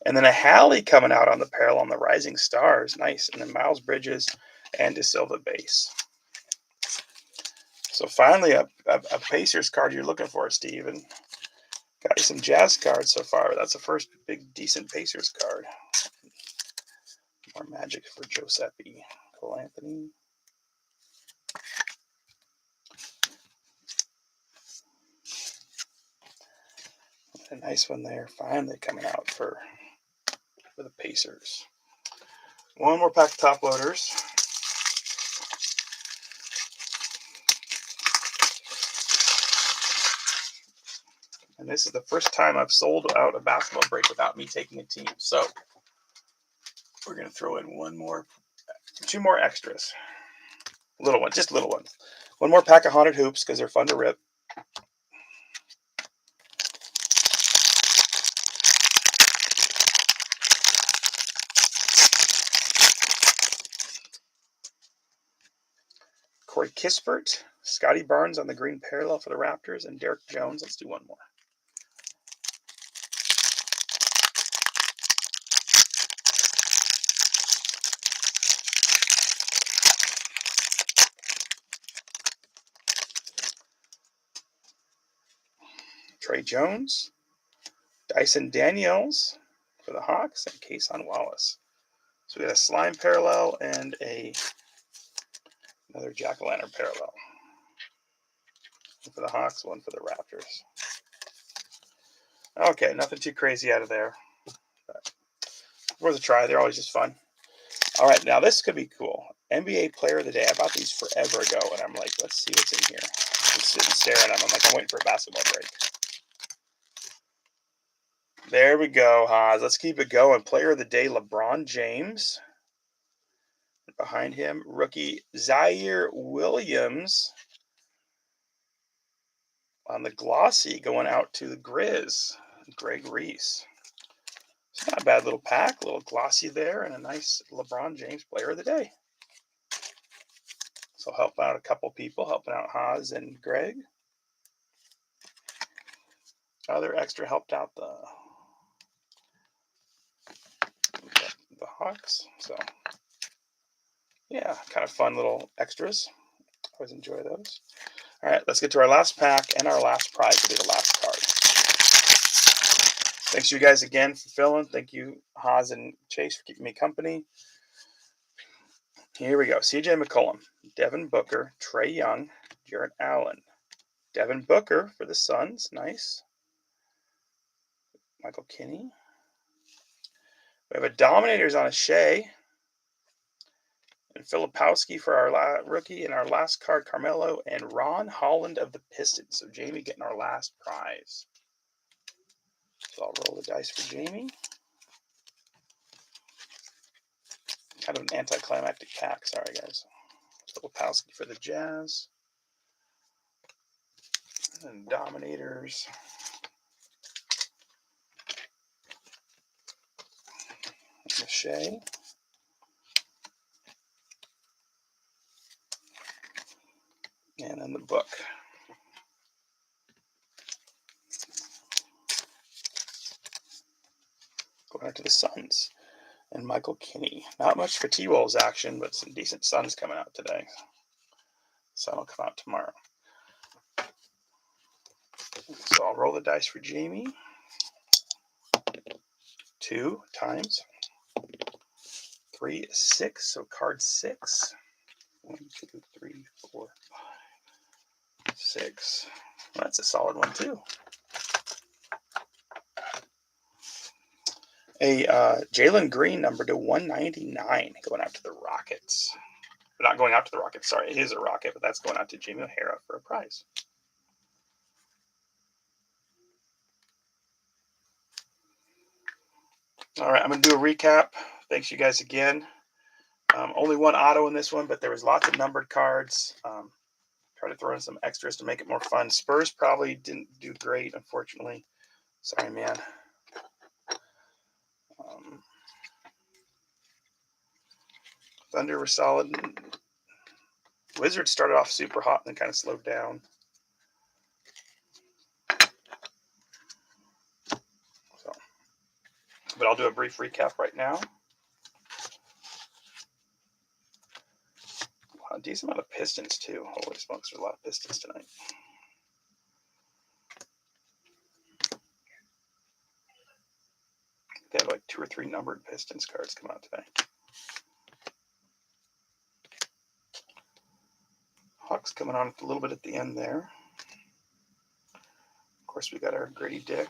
and then a Hallie coming out on the parallel on the Rising Stars. Nice. And then Miles Bridges and De Silva base. So finally a Pacers card you're looking for, Steve. And got you some Jazz cards so far. But that's the first big decent Pacers card. More Magic for Giuseppe. Cole Anthony. A nice one there. Finally coming out for the Pacers. One more pack of top loaders. And this is the first time I've sold out a basketball break without me taking a team. So we're going to throw in 2 more extras. Little ones, just little ones. One more pack of Haunted Hoops because they're fun to rip. Corey Kispert, Scotty Barnes on the green parallel for the Raptors, and Derek Jones. Let's do one more. Trey Jones, Dyson Daniels for the Hawks, and Kason Wallace. So we got a slime parallel and another jack-o'-lantern parallel. One for the Hawks, one for the Raptors. Okay, nothing too crazy out of there. But worth a try. They're always just fun. All right, now this could be cool. NBA Player of the Day. I bought these forever ago, and I'm like, let's see what's in here. Just sitting staring at them. I'm like, I'm waiting for a basketball break. There we go, Haas. Let's keep it going. Player of the Day, LeBron James. Behind him, rookie Zaire Williams on the glossy, going out to the Grizz, Greg Reese. It's not a bad little pack, a little glossy there, and a nice LeBron James Player of the Day. So helping out a couple people, helping out Haas and Greg. Other extra helped out the Hawks. So yeah, kind of fun little extras. Always enjoy those. All right, let's get to our last pack and our last prize will be the last card. Thanks you guys again for filling. Thank you, Haas and Chase, for keeping me company. Here we go. CJ McCollum, Devin Booker, Trae Young, Jarrett Allen. Devin Booker for the Suns. Nice. Michael Kinney. We have a Dominators on a Shea. And Filipowski for our rookie. And our last card, Carmelo and Ron Holland of the Pistons. So Jamie getting our last prize. So I'll roll the dice for Jamie. Kind of an anticlimactic pack. Sorry, guys. Filipowski for the Jazz. And Dominators. Shea. And then the book. Going out to the Suns. And Michael Kinney. Not much for T-Wolves action, but some decent Suns coming out today. Sun will come out tomorrow. So I'll roll the dice for Jamie. 2 times 3 is 6, so card 6. 1, 2, 3, 4, 5, 6. Well, that's a solid one too. A Jalen Green number to 199 going out to the Rockets. Not going out to the Rockets, sorry. It is a Rocket, but that's going out to Jamie O'Hara for a prize. All right, I'm going to do a recap. Thanks you guys again. Only one auto in this one, but there was lots of numbered cards. Try to throw in some extras to make it more fun. Spurs probably didn't do great, unfortunately. Sorry, man. Thunder were solid. Wizards started off super hot and then kind of slowed down. So, but I'll do a brief recap right now. A decent amount of Pistons, too. Holy smokes, there's a lot of Pistons tonight. They have like 2 or 3 numbered Pistons cards come out today. Hawks coming on a little bit at the end there. Of course, we got our Grady Dick.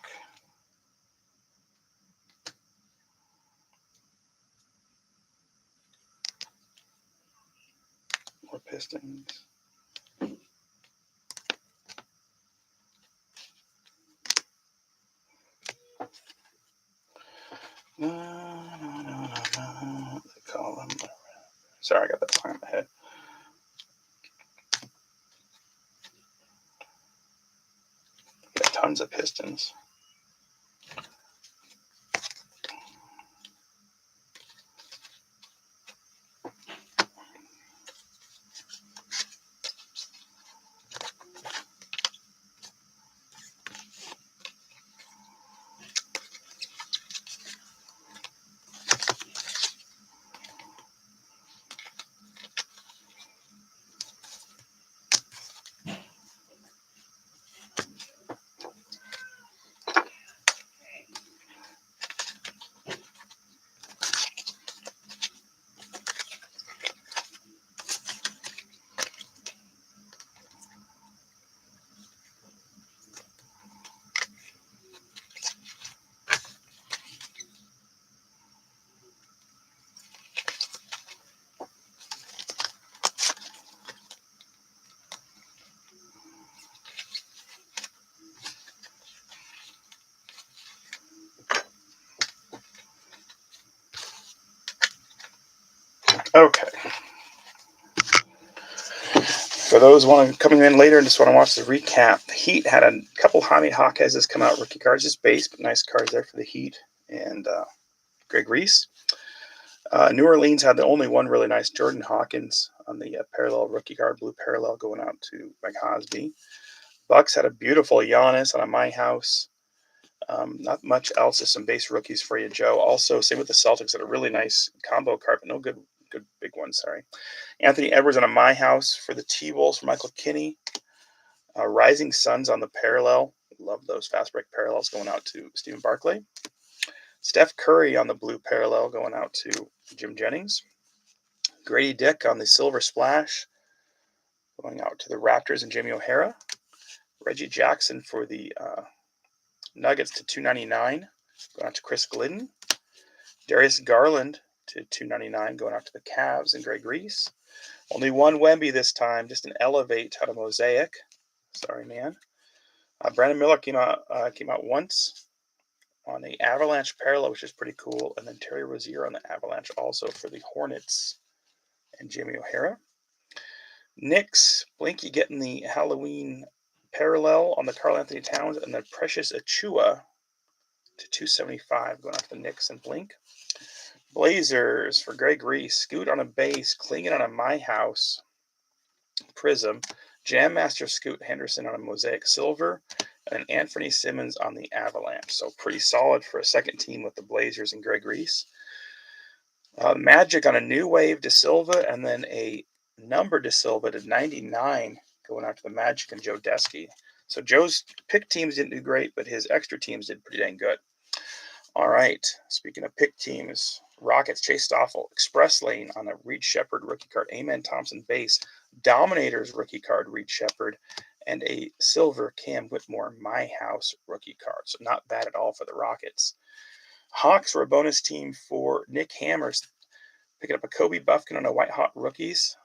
More Pistons. No. They call them. Sorry, I got that song in my head. Got tons of Pistons. Okay. For those coming in later and just want to watch the recap, the Heat had a couple Jaime Jaquez's come out, rookie cards, just base, but nice cards there for the Heat. And Greg Reese. New Orleans had the only one really nice Jordan Hawkins on the parallel rookie card, blue parallel going out to Mike Hosby. Bucks had a beautiful Giannis on a My House. Not much else, just some base rookies for you, Joe. Also, same with the Celtics, had a really nice combo card, but no good big one, sorry. Anthony Edwards on a My House for the T-Wolves for Michael Kinney. Rising Suns on the parallel. Love those fast break parallels going out to Stephen Barclay. Steph Curry on the blue parallel going out to Jim Jennings. Grady Dick on the silver splash going out to the Raptors and Jamie O'Hara. Reggie Jackson for the Nuggets to 299 going out to Chris Glidden. Darius Garland to 299 going out to the Cavs and Greg Reese. Only one Wemby this time, just an elevate out of Mosaic. Sorry, man. Brandon Miller came out once on the Avalanche parallel, which is pretty cool. And then Terry Rozier on the Avalanche also for the Hornets and Jimmy O'Hara. Knicks, Blinky getting the Halloween parallel on the Karl Anthony Towns and the Precious Achua to 275 going out to the Knicks and Blink. Blazers for Greg Reese, Scoot on a base, Klingon on a My House Prism, Jam Master Scoot Henderson on a Mosaic Silver, and Anthony Simmons on the Avalanche. So pretty solid for a second team with the Blazers and Greg Reese. Magic on a New Wave De Silva, and then a number De Silva to 99 going out to the Magic and Joe Desky. So Joe's pick teams didn't do great, but his extra teams did pretty dang good. All right. Speaking of pick teams, Rockets, Chase Stoffel, Express Lane on a Reed Shepard rookie card, Amen Thompson base, Dominators rookie card, Reed Shepard, and a silver Cam Whitmore My House rookie card. So not bad at all for the Rockets. Hawks were a bonus team for Nick Hammers, picking up a Kobe Buffkin on a White Hot Rookies.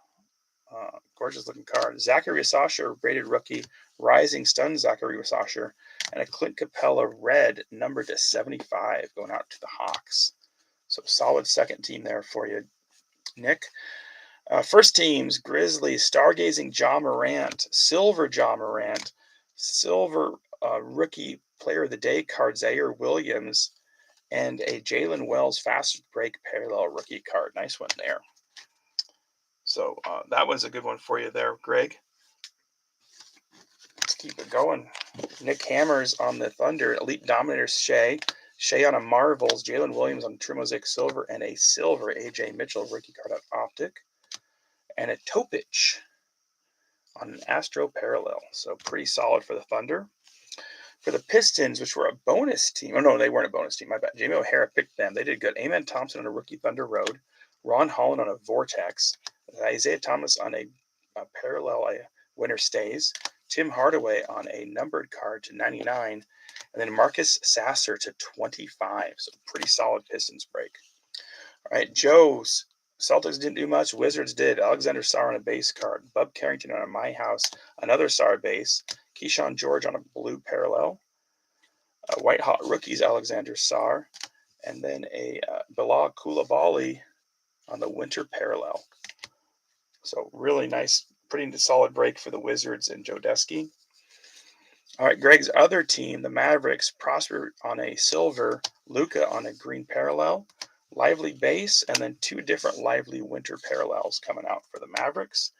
Gorgeous looking card. Zachary Sasha, rated rookie. Rising Stun Zachary Sasha. And a Clint Capella red numbered to 75 going out to the Hawks. So solid second team there for you, Nick. First teams, Grizzlies, Stargazing Ja Morant, Silver Ja Morant, Silver Rookie Player of the Day card, Zaire Williams, and a Jalen Wells fast break parallel rookie card. Nice one there. So that was a good one for you there, Greg. Let's keep it going. Nick Hammers on the Thunder, Elite Dominators Shea on a Marvels, Jalen Williams on True Mosaic Silver, and a silver AJ Mitchell rookie card on Optic, and a Topich on an Astro Parallel. So pretty solid for the Thunder. For the Pistons, which were a bonus team. Oh, no, they weren't a bonus team. My bad. Jamie O'Hara picked them. They did good. Amen Thompson on a rookie Thunder Road. Ron Holland on a Vortex. Isaiah Thomas on a parallel Winter Stays. Tim Hardaway on a numbered card to 99. And then Marcus Sasser to 25. So pretty solid Pistons break. All right, Joe's Celtics didn't do much. Wizards did. Alexander Sarr on a base card. Bub Carrington on a My House. Another Sarr base. Keyshawn George on a blue parallel. White Hot Rookies, Alexander Sarr. And then a Bilal Coulibaly on the winter parallel. So really nice, pretty solid break for the Wizards and Joe Desky. All right, Greg's other team, the Mavericks, Prosper on a silver, Luka on a green parallel, Lively base, and then two different Lively winter parallels coming out for the Mavericks.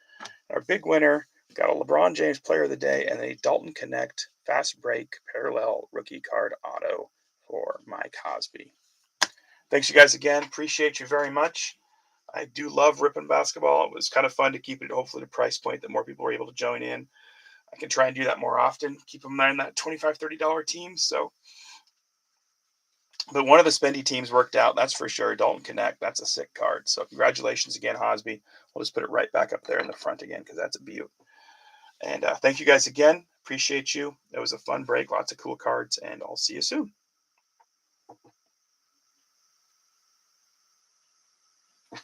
Our big winner, got a LeBron James Player of the Day and a Dalton Connect fast break parallel rookie card auto for Mike Hosby. Thanks, you guys, again. Appreciate you very much. I do love ripping basketball. It was kind of fun to keep it, hopefully, at a price point that more people were able to join in. I can try and do that more often. Keep them in that $25, $30 teams. So, but one of the spendy teams worked out, that's for sure. Dalton Connect, that's a sick card. So congratulations again, Hosby. We'll just put it right back up there in the front again because that's a beaut. And thank you guys again. Appreciate you. It was a fun break. Lots of cool cards, and I'll see you soon.